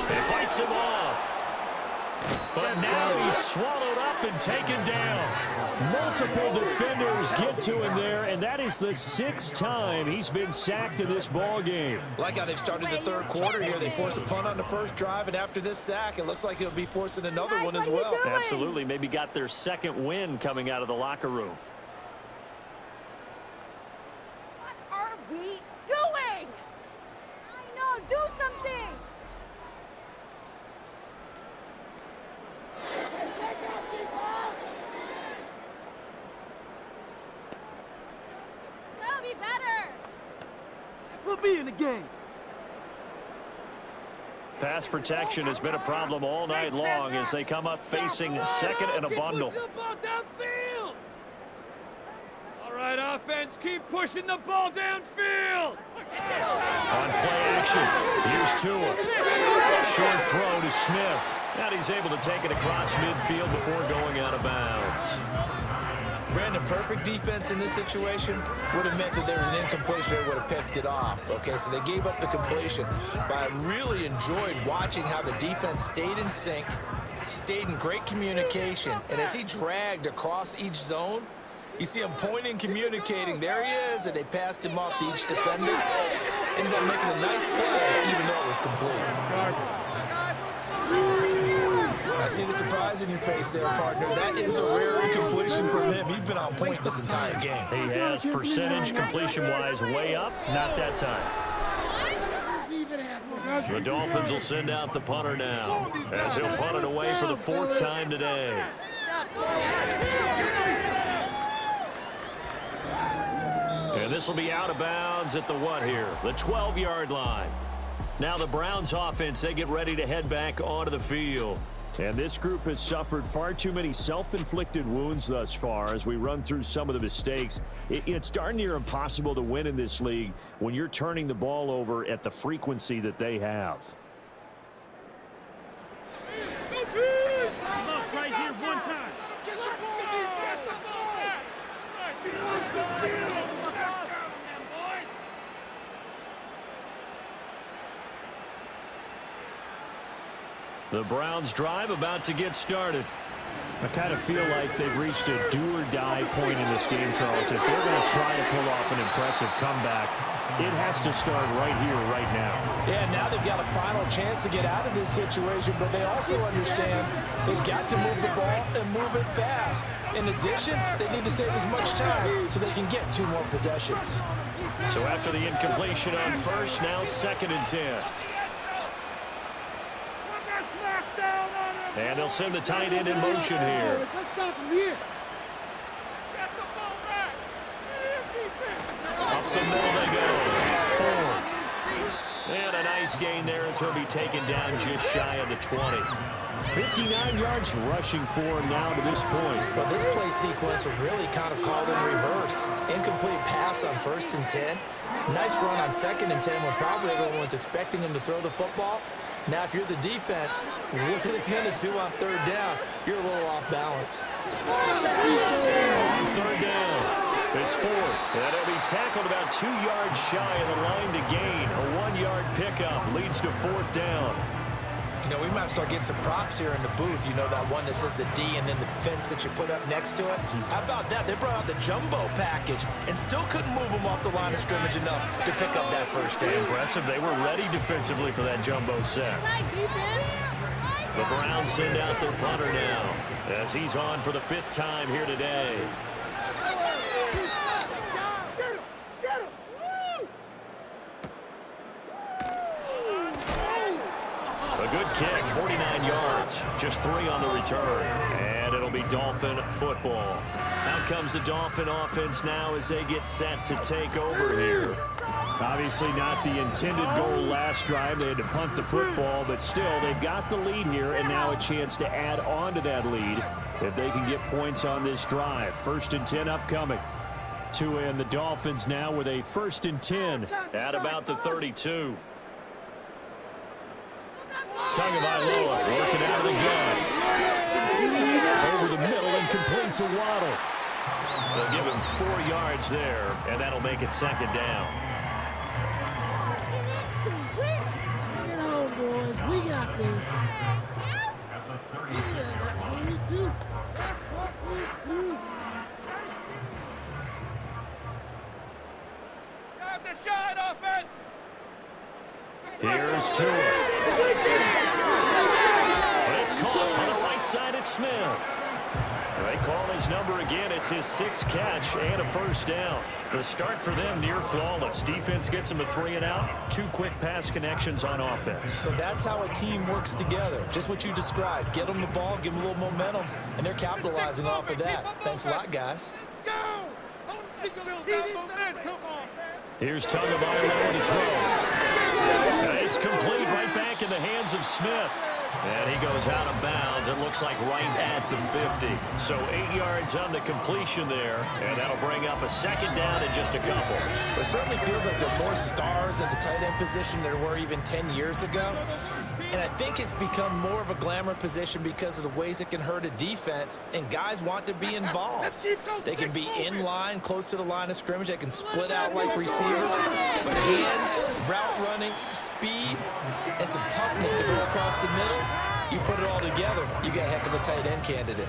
He fights him off. But now he's swallowed up and taken down. Multiple defenders get to him there, and that is the 6th time he's been sacked in this ball game. Like how they've started the 3rd quarter here. They force a punt on the first drive, and after this sack, it looks like they'll be forcing another one as well. Absolutely. Maybe got their 2nd win coming out of the locker room. What are we doing? I know, do something! That'll be better! We'll be in the game. Pass protection has been a problem all night long as they come up facing 2nd and a bundle. All right, offense, keep pushing the ball downfield. On play action, here's Tua. Short throw to Smith. And he's able to take it across midfield before going out of bounds. Brandon, perfect defense in this situation would have meant that there was an incompletion that would have picked it off. Okay, so they gave up the completion. But I really enjoyed watching how the defense stayed in sync, stayed in great communication. And as he dragged across each zone, you see him pointing, communicating. There he is, and they passed him off to each defender. Ended up making a nice play, even though it was complete. I see the surprise in your face there, partner. That is a rare incompletion from him. He's been on point this entire game. He has percentage completion-wise way up. Not that time. The Dolphins will send out the punter now, as he'll punt it away for the 4th time today. And this will be out of bounds at the what here? The 12-yard line. Now the Browns offense, they get ready to head back onto the field. And this group has suffered far too many self-inflicted wounds thus far as we run through some of the mistakes. It's darn near impossible to win in this league when you're turning the ball over at the frequency that they have. Right here one time. The Browns drive about to get started. I kind of feel like they've reached a do-or-die point in this game, Charles. If they're going to try to pull off an impressive comeback, it has to start right here, right now. Yeah, now they've got a final chance to get out of this situation, but they also understand they've got to move the ball and move it fast. In addition, they need to save as much time so they can get 2 more possessions. So after the incompletion on first, now 2nd and 10. And they'll send the tight end in motion here. Let's stop him here. Up the middle they go. 4. And a nice gain there as he'll be taken down just shy of the 20. 59 yards rushing for him now to this point. But this play sequence was really kind of called in reverse. Incomplete pass on 1st and 10. Nice run on 2nd and 10 when probably everyone was expecting him to throw the football. Now, if you're the defense, what are they going to do on 3rd down? You're a little off balance. On 3rd down, it's 4th. And it'll be tackled about 2 yards shy of the line to gain. A 1-yard pickup leads to 4th down. You know, we might start getting some props here in the booth. You know, that one that says the D and then the fence that you put up next to it. How about that? They brought out the jumbo package and still couldn't move them off the line of scrimmage enough to pick up that 1st down. Impressive. They were ready defensively for that jumbo set. The Browns send out their punter now as he's on for the 5th time here today. A good kick, 49 yards, just 3 on the return, and it'll be Dolphin football. Out comes the Dolphin offense now as they get set to take over here. Obviously not the intended goal last drive. They had to punt the football, but still, they've got the lead here, and now a chance to add on to that lead if they can get points on this drive. 1st and 10 upcoming. Tua and the Dolphins now with a 1st and 10 at about the 32. Tagovailoa working out of the gun. Over the middle and complete to Waddle. They'll give him 4 yards there, and that'll make it 2nd down. Get home, boys. We got this. Yeah, that's what we do. That's what we do. Time to shine, offense! Here's Tua. But it's caught on the right side at Smith. They call his number again. It's his 6th catch and a 1st down. The start for them near flawless. Defense gets him a 3 and out. 2 quick pass connections on offense. So that's how a team works together. Just what you described. Get them the ball, give them a little momentum, and they're capitalizing off of that. Thanks a lot, guys. Here's Tagovailoa to throw. It's complete right back in the hands of Smith. And he goes out of bounds, it looks like right at the 50. So 8 yards on the completion there, and that'll bring up a 2nd down in just a couple. It certainly feels like there are more stars at the tight end position than there were even 10 years ago. And I think it's become more of a glamour position because of the ways it can hurt a defense, and guys want to be involved. They can be in line, close to the line of scrimmage. They can split out like receivers. But hands, route running, speed, and some toughness to go across the middle, you put it all together, you got a heck of a tight end candidate.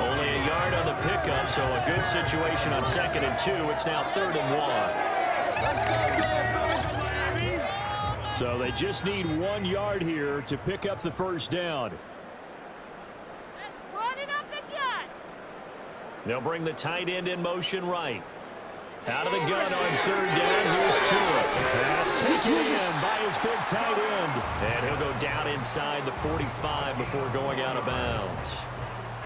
Only a yard on the pickup, so a good situation on 2nd and 2. It's now 3rd and 1. Let's go, Miami. So they just need 1 yard here to pick up the first down. Let's run it up the gut. They'll bring the tight end in motion right. Out of the gun on 3rd down. Here's Tua. Pass taken in by his big tight end. And he'll go down inside the 45 before going out of bounds.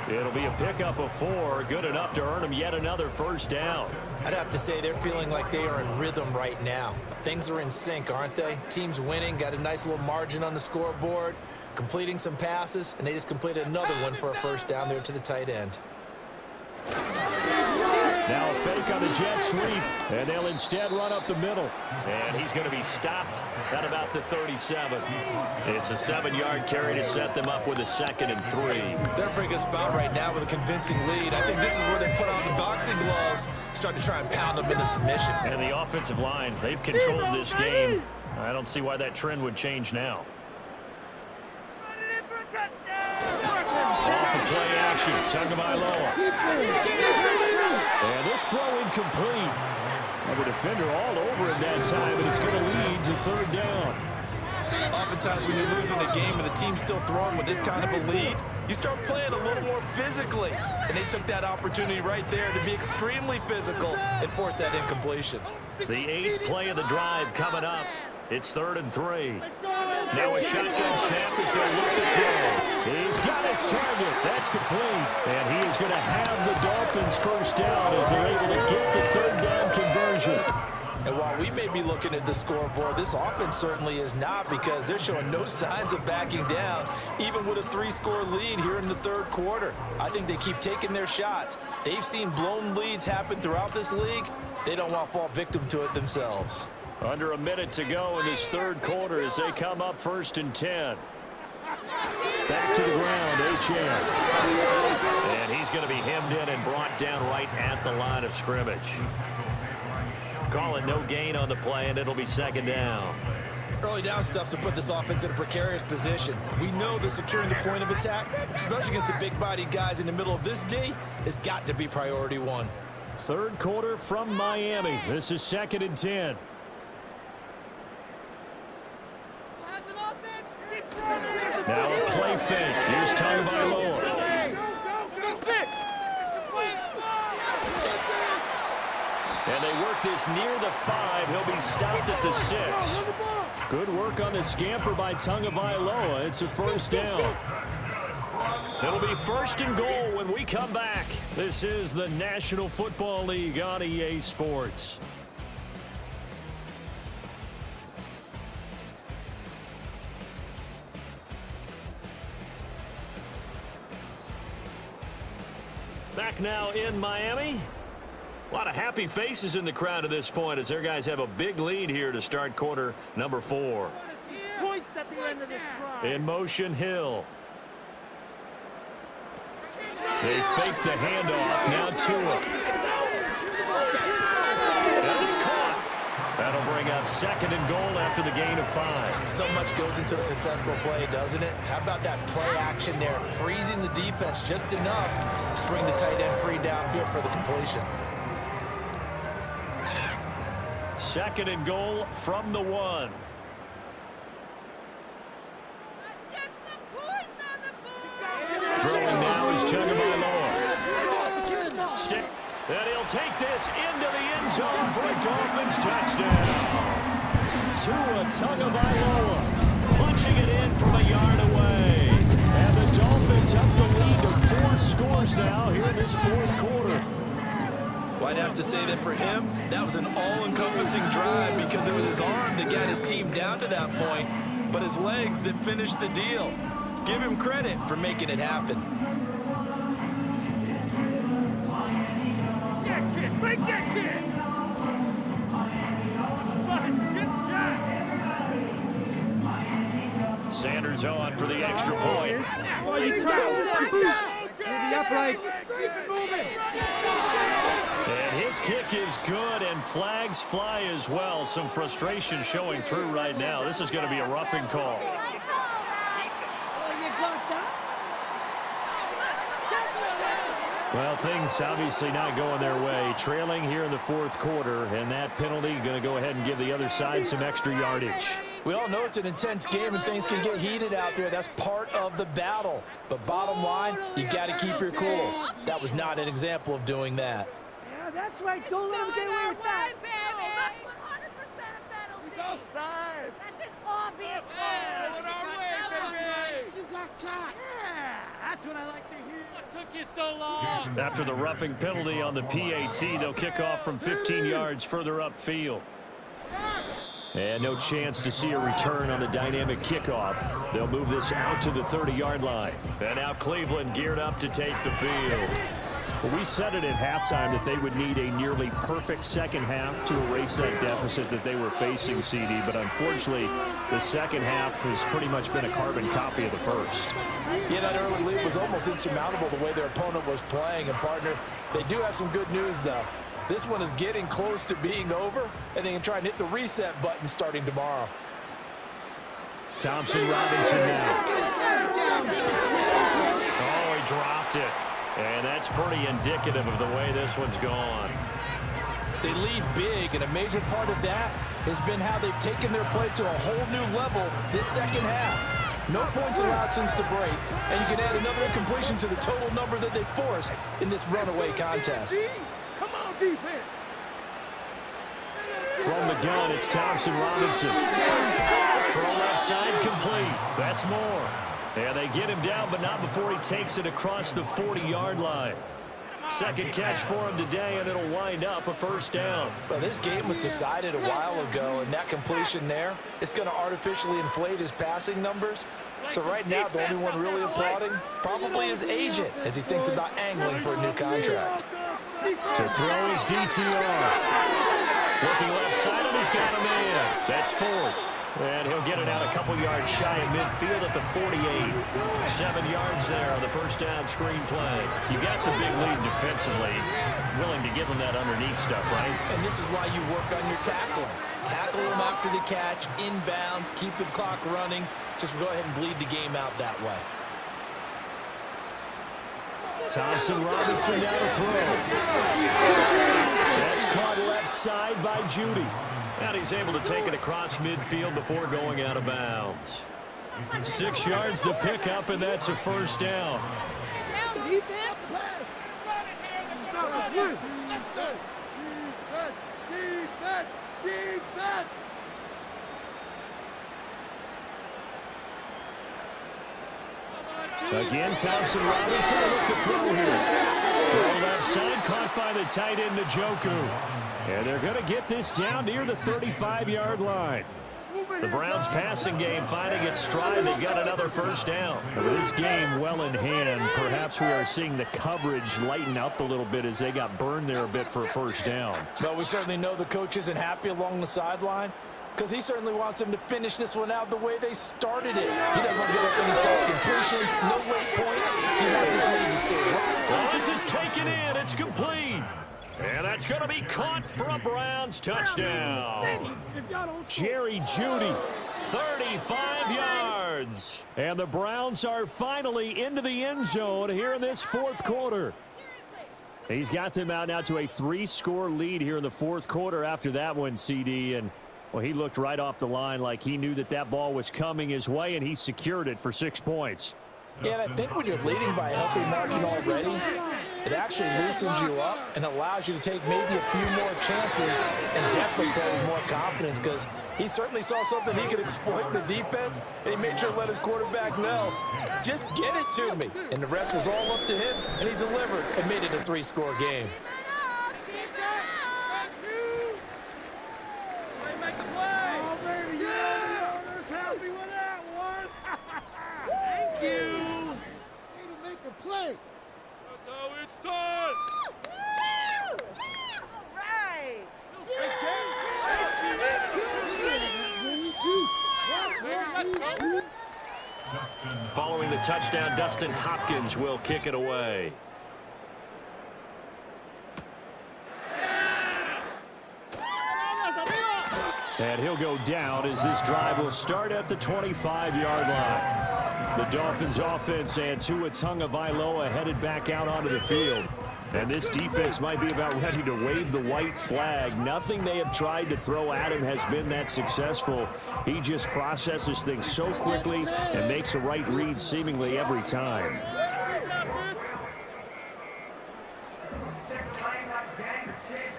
It'll be a pickup of 4, good enough to earn him yet another first down. I'd have to say they're feeling like they are in rhythm right now. Things are in sync, aren't they? Team's winning, got a nice little margin on the scoreboard, completing some passes, and they just completed another one for a first down there to the tight end. Now a fake on the jet sweep, and they'll instead run up the middle. And he's going to be stopped at about the 37. It's a 7-yard carry to set them up with a 2nd and 3. They're in a pretty good spot right now with a convincing lead. I think this is where they put on the boxing gloves, start to try and pound them into submission. And the offensive line, they've controlled this game. I don't see why that trend would change now. Off the play action, Tagovailoa. And this throw incomplete. And the defender all over him that time, and it's going to lead to 3rd down. Oftentimes when you're losing a game and the team's still throwing with this kind of a lead, you start playing a little more physically. And they took that opportunity right there to be extremely physical and force that incompletion. The 8th play of the drive coming up. It's 3rd and 3. Now a shotgun snap as they look to throw. He's got his target. That's complete. And he is going to have the Dolphins first down as they're able to get the 3rd down conversion. And while we may be looking at the scoreboard, this offense certainly is not, because they're showing no signs of backing down, even with a 3-score lead here in the 3rd quarter. I think they keep taking their shots. They've seen blown leads happen throughout this league. They don't want to fall victim to it themselves. Under a minute to go in this 3rd quarter as they come up 1st and 10. Back to the ground, H.M. And he's going to be hemmed in and brought down right at the line of scrimmage. Call it no gain on the play, and it'll be 2nd down. Early down stuff to put this offense in a precarious position. We know that securing the point of attack, especially against the big-bodied guys in the middle of this D, has got to be priority 1. 3rd quarter from Miami. This is 2nd and 10. Now a play fake. Here's Tagovailoa. And they work this near the 5. He'll be stopped at the 6. Good work on the scamper by Tagovailoa. It's a first down. It'll be 1st and goal when we come back. This is the National Football League on EA Sports. Back now in Miami. A lot of happy faces in the crowd at this point as their guys have a big lead here to start quarter number 4. Points at the end of this drive. In motion, Hill. They fake the handoff. Now Tua. And it's caught. That'll bring up 2nd and goal after the gain of 5. So much goes into a successful play, doesn't it? How about that play action there, freezing the defense just enough to bring the tight end free downfield for the completion. 2nd and goal from the 1. Let's get some points on the board. Throwing now is Tagovailoa. Stick. And he'll take this into the end zone for a Dolphins touchdown. Tua Tagovailoa punching it in from a yard away. And the Dolphins up the lead to 4 scores now here in this 4th quarter. Well, I'd have to say that for him, that was an all-encompassing drive because it was his arm that got his team down to that point, but his legs that finished the deal. Give him credit for making it happen. Yeah, kid, break that kid. Chip shot. Sanders on for the extra point. Oh, you the uprights. And his kick is good, and flags fly as well. Some frustration showing through right now. This is going to be a roughing call. Well, things obviously not going their way. Trailing here in the fourth quarter, and that penalty going to go ahead and give the other side some extra yardage. We all know it's an intense game and things can get heated out there. That's part of the battle. But bottom line, you got to keep your cool. That was not an example of doing that. Yeah, that's right. Don't let him get away with that. That's 100% a penalty. He's offside. That's an obvious You got caught. Yeah, that's what I like to hear. What took you so long? After the roughing penalty on the PAT, they'll kick off from 15 yards further upfield. And no chance to see a return on the dynamic kickoff. They'll move this out to the 30-yard line. And now Cleveland geared up to take the field. Well, we said it at halftime that they would need a nearly perfect second half to erase that deficit that they were facing, CD. But unfortunately, the second half has pretty much been a carbon copy of the first. Yeah, that early lead was almost insurmountable the way their opponent was playing. And, partner, they do have some good news, though. This one is getting close to being over, and they can try and hit the reset button starting tomorrow. Thompson Robinson now. Oh, he dropped it. And that's pretty indicative of the way this one's gone. They lead big, and a major part of that has been how they've taken their play to a whole new level this second half. No points allowed since the break, and you can add another incompletion to the total number that they forced in this runaway contest. Come on, defense. From the gun, it's Thompson Robinson. Throw left side complete. That's more. And they get him down, but not before he takes it across the 40-yard line. Second catch for him today, and it'll wind up a first down. Well, this game was decided a while ago, and that completion there is going to artificially inflate his passing numbers. So right now, the only one really applauding probably his agent as he thinks about angling for a new contract. To throw his DTR. Looking left side, and he's got a man. That's Ford. And he'll get it out a couple yards shy of midfield at the 48. 7 yards there on the first down screen play. You got the big lead defensively. Willing to give him that underneath stuff, right? And this is why you work on your tackling. Tackle him after the catch, inbounds, keep the clock running. Just go ahead and bleed the game out that way. Thompson Robinson down to throw. That's caught left side by Judy. And he's able to take it across midfield before going out of bounds. 6 yards to pick up, and that's a first down. Down, defense. Defense. Again, Thompson Robinson will look to throw here. Throw left side, caught by the tight end, Njoku. And they're going to get this down near the 35-yard line. The Browns' passing game finding its stride. They've got another first down. With this game well in hand, perhaps we are seeing the coverage lighten up a little bit as they got burned there a bit for a first down. But we certainly know the coach isn't happy along the sideline because he certainly wants them to finish this one out the way they started it. He doesn't want to give up any self-completions, no late points. He wants his lead to stay right. Well, this is taken in. It's complete. And that's going to be caught for a Browns touchdown. Jerry Jeudy, 35 yards. And the Browns are finally into the end zone here in this fourth quarter. He's got them out now to a 3-score lead here in the fourth quarter after that one, CD. And, well, he looked right off the line like he knew that that ball was coming his way, and he secured it for 6 points. Yeah, and I think when you're leading by a healthy margin already, it actually loosens you up and allows you to take maybe a few more chances and definitely play with more confidence because he certainly saw something he could exploit in the defense, and he made sure to let his quarterback know, just get it to me. And the rest was all up to him, and he delivered and made it a 3-score game. Play. That's how it's done. All right. the touchdown. Dustin Hopkins will kick it away. And he'll go down as this drive will start at the 25-yard line. The Dolphins offense and Tua Tagovailoa headed back out onto the field. And this defense might be about ready to wave the white flag. Nothing they have tried to throw at him has been that successful. He just processes things so quickly and makes a right read seemingly every time.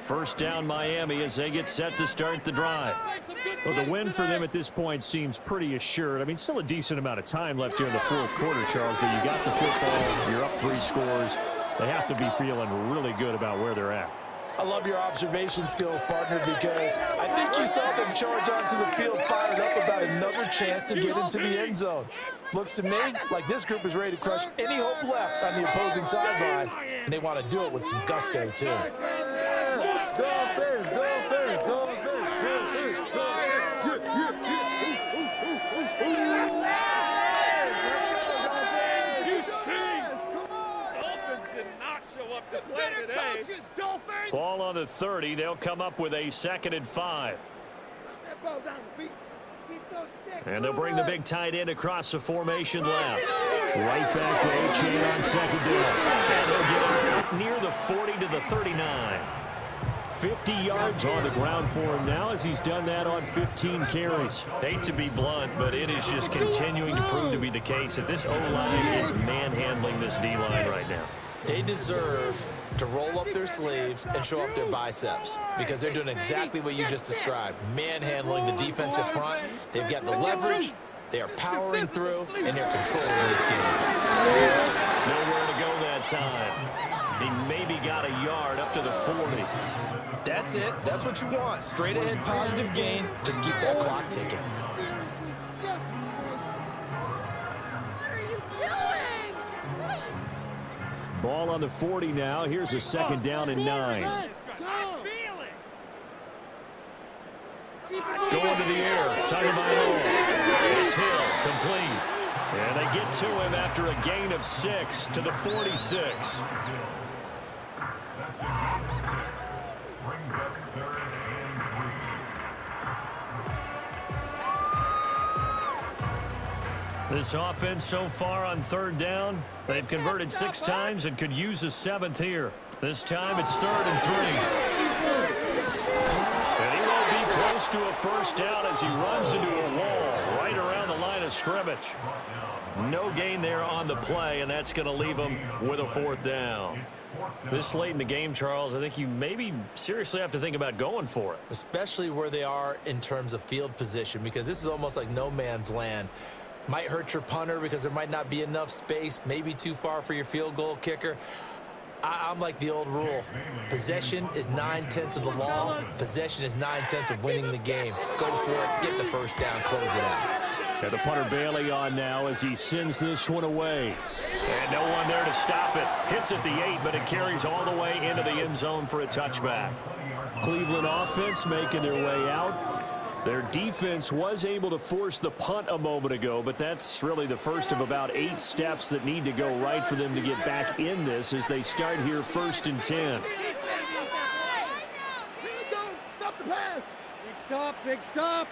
First down Miami as they get set to start the drive. Well, the win for them at this point seems pretty assured. I mean, still a decent amount of time left here in the fourth quarter, Charles, but you got the football, you're up 3 scores. They have to be feeling really good about where they're at. I love your observation skills, partner, because I think you saw them charge onto the field fired up about another chance to get into the end zone. Looks to me like this group is ready to crush any hope left on the opposing sideline, and they want to do it with some gusto, too. Dolphins, Dolphins, Dolphins. Ball on the 30. They'll come up with a 2nd and 5. And they'll bring the big tight end across the formation left. Right back to Achane on 2nd down. And they'll get it up near the 40 to the 39. 50 yards on the ground for him now as he's done that on 15 carries. Hate to be blunt, but it is just continuing to prove to be the case that this O-line is manhandling this D-line right now. They deserve to roll up their sleeves and show up their biceps because they're doing exactly what you just described, manhandling the defensive front. They've got the leverage, they are powering through, and they're controlling this game. Nowhere to go that time. He maybe got a yard up to the 40. That's it. That's what you want. Straight ahead positive gain. Just keep that clock ticking. What are you doing? Ball on the 40 now. Here's a 2nd down and 9. Going to the air. Tagovailoa. It's Hill. Complete. And they get to him after a gain of 6 to the 46. This offense so far on 3rd down, they've converted 6 times and could use a 7th here. This time it's 3rd and 3. And he won't be close to a 1st down as he runs into a wall right around the line of scrimmage. No gain there on the play, and that's going to leave him with a 4th down. This late in the game, Charles, I think you maybe seriously have to think about going for it. Especially where they are in terms of field position, because this is almost like no man's land. Might hurt your punter because there might not be enough space, maybe too far for your field goal kicker. I'm like the old rule. Possession is 9/10 of the law. Possession is 9/10 of winning the game. Go for it, get the 1st down, close it out. And the punter Bailey on now as he sends this one away. And no one there to stop it. Hits at the 8, but it carries all the way into the end zone for a touchback. Cleveland offense making their way out. Their defense was able to force the punt a moment ago, but that's really the first of about 8 steps that need to go right for them to get back in this as they start here 1st and 10. Stop the pass. Big stop, big stop.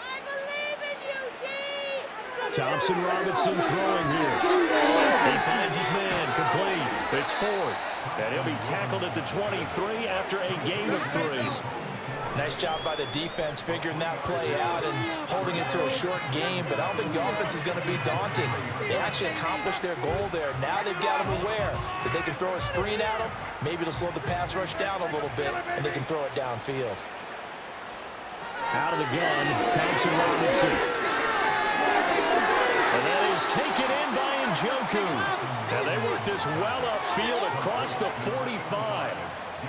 I believe in you, D. Thompson Robinson throwing here. He finds his man, complete. It's Ford. And he'll be tackled at the 23 after a gain of 3. Nice job by the defense figuring that play out and holding it to a short game, but I don't think the offense is going to be daunted. They actually accomplished their goal there. Now they've got them aware that they can throw a screen at them, maybe to slow the pass rush down a little bit, and they can throw it downfield. Out of the gun, Thompson Robinson. And that is taken in by Njoku. And they work this well upfield across the 45.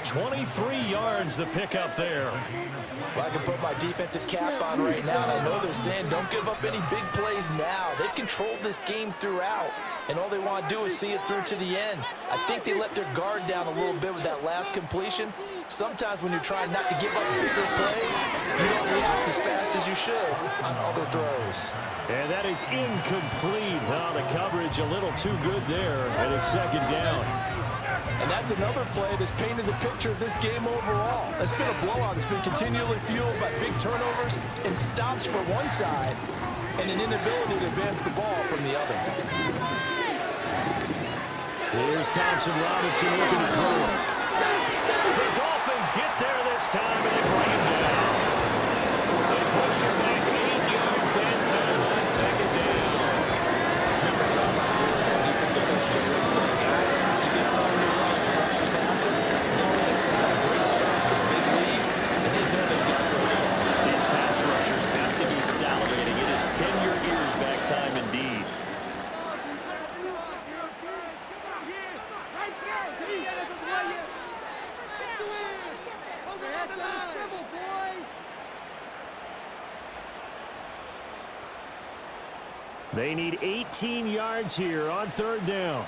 23 yards the pickup there. Well, I can put my defensive cap on right now, and I know they're saying don't give up any big plays now. They've controlled this game throughout, and all they want to do is see it through to the end. I think they let their guard down a little bit with that last completion, Sometimes when you're trying not to give up bigger plays, you don't react as fast as you should on other throws. And that is incomplete. Oh, the coverage a little too good there, and it's second down. And that's another play that's painted the picture of this game overall. It's been a blowout. It's been continually fueled by big turnovers and stops for one side and an inability to advance the ball from the other. Here's Thompson Robinson looking to throw. The Dolphins get there this time, and they bring him down. They push him back 8 yards and time on second down. Remember, Tom, defensive coach generally said, guys, you get on the right to rush the passer. They put themselves in a great spot with this big lead, and they know they got to throw the ball. These pass rushers have to be salivating. It is pin your ears back time indeed. They need 18 yards here on third down.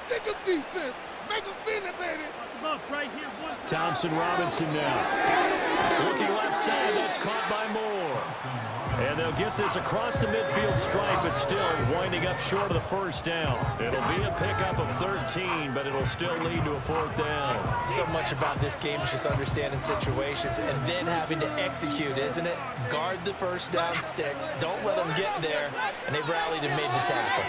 Get your defense. Make them feel it, baby. Right here, Thompson Robinson now. Looking left side, that's caught by Moore. And they'll get this across the midfield stripe, but still winding up short of the first down. It'll be a pickup of 13, but it'll still lead to a fourth down. So much about this game is just understanding situations and then having to execute, isn't it? Guard the first down sticks. Don't let them get there. And they rallied and made the tackle.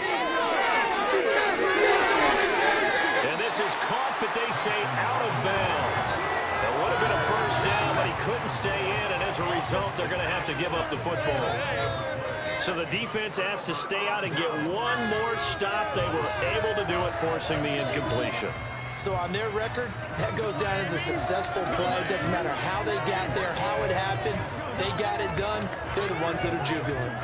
And this is caught, but they say out of bounds. It would have been a first down, but he couldn't stay in, and as a result, they're going to have to give up the football. So the defense has to stay out and get one more stop. They were able to do it, forcing the incompletion. So on their record, that goes down as a successful play. Doesn't matter how they got there, how it happened. They got it done. They're the ones that are jubilant.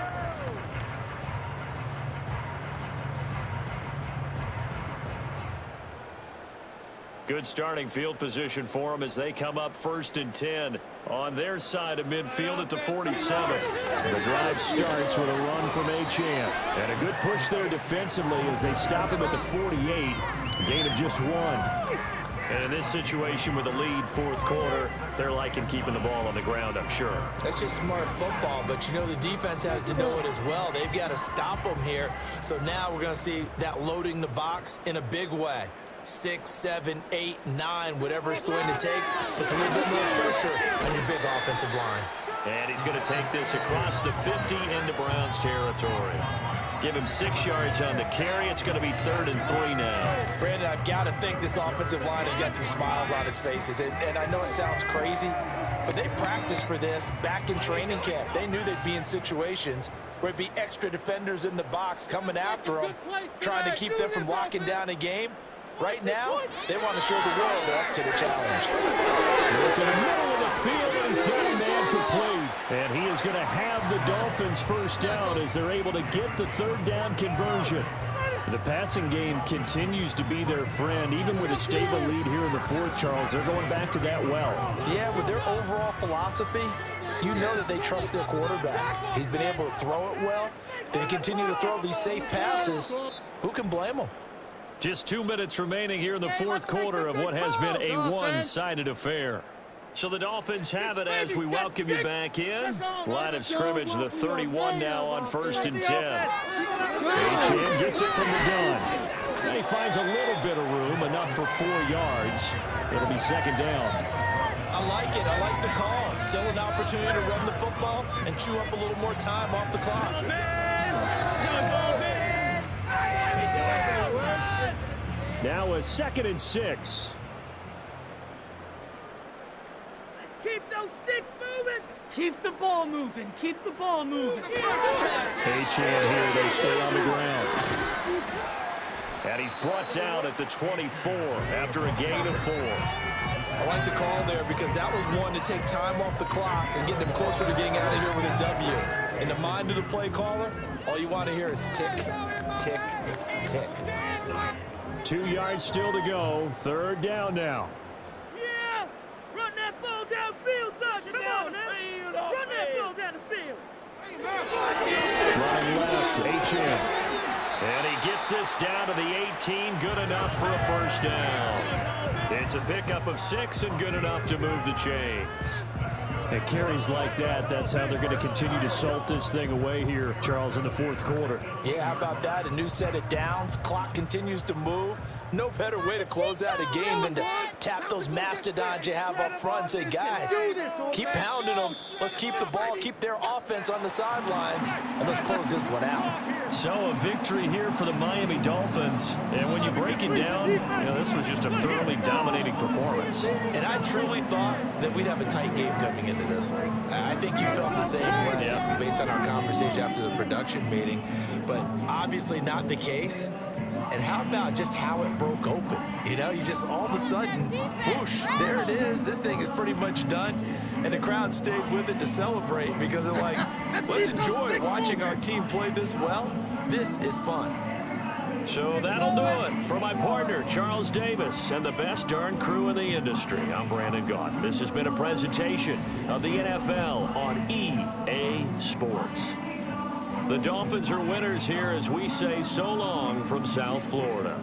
Good starting field position for them as they come up 1st and 10 on their side of midfield at the 47. The drive starts with a run from Achane. And a good push there defensively as they stop him at the 48. Gain of just 1. And in this situation with a lead 4th quarter, they're liking keeping the ball on the ground, I'm sure. That's just smart football, but you know the defense has to know it as well. They've got to stop them here. So now we're going to see that loading the box in a big way. 6, 7, 8, 9, whatever it's going to take, puts a little bit more pressure on your big offensive line. And he's going to take this across the 50 into Browns territory. Give him 6 yards on the carry. It's going to be 3rd and 3 now. Brandon, I've got to think this offensive line has got some smiles on its faces. And I know it sounds crazy, but they practiced for this back in training camp. They knew they'd be in situations where it'd be extra defenders in the box coming after them, trying to keep them from locking down a game. Right now, they want to show the world they're up to the challenge. Look in the middle of the field, and he's got a man complete. And he is going to have the Dolphins first down as they're able to get the 3rd down conversion. The passing game continues to be their friend. Even with a stable lead here in the 4th, Charles, they're going back to that well. Yeah, with their overall philosophy, you know that they trust their quarterback. He's been able to throw it well. They continue to throw these safe passes. Who can blame them? Just 2 minutes remaining here in the 4th quarter of what has been a one-sided affair. So the Dolphins have it as we welcome you back in. Line of scrimmage, the 31 now on 1st and 10. Achane gets it from the gun. And he finds a little bit of room, enough for 4 yards. It'll be 2nd down. I like it. I like the call. Still an opportunity to run the football and chew up a little more time off the clock. Now a 2nd and 6. Keep those sticks moving. Keep the ball moving. Keep the ball moving. Achane here, they stay on the ground. And he's brought down at the 24 after a gain of 4. I like the call there because that was one to take time off the clock and get them closer to getting out of here with a W. In the mind of the play caller, all you want to hear is tick, tick, tick. 2 yards still to go. 3rd down now. Yeah! Run that ball downfield, son! Come on, man! Run that ball down the field! Running left, Achane. And he gets this down to the 18. Good enough for a first down. It's a pickup of 6 and good enough to move the chains. And carries like that, that's how they're going to continue to salt this thing away here, Charles, in the fourth quarter. Yeah, how about that? A new set of downs. Clock continues to move. No better way to close out a game than to tap those mastodons you have up front and say, guys, keep pounding them. Let's keep the ball, keep their offense on the sidelines, and let's close this one out. So a victory here for the Miami Dolphins. And when you break it down, this was just a thoroughly dominating performance. And I truly thought that we'd have a tight game coming into this one. I think you felt the same way based on our conversation after the production meeting, but obviously not the case. And how about just how it broke open? You just all of a sudden, whoosh, there it is. This thing is pretty much done. And the crowd stayed with it to celebrate because they're like, let's enjoy watching our team play this well. This is fun. So that'll do it for my partner, Charles Davis, and the best darn crew in the industry. I'm Brandon Gaudin. This has been a presentation of the NFL on EA Sports. The Dolphins are winners here as we say so long from South Florida.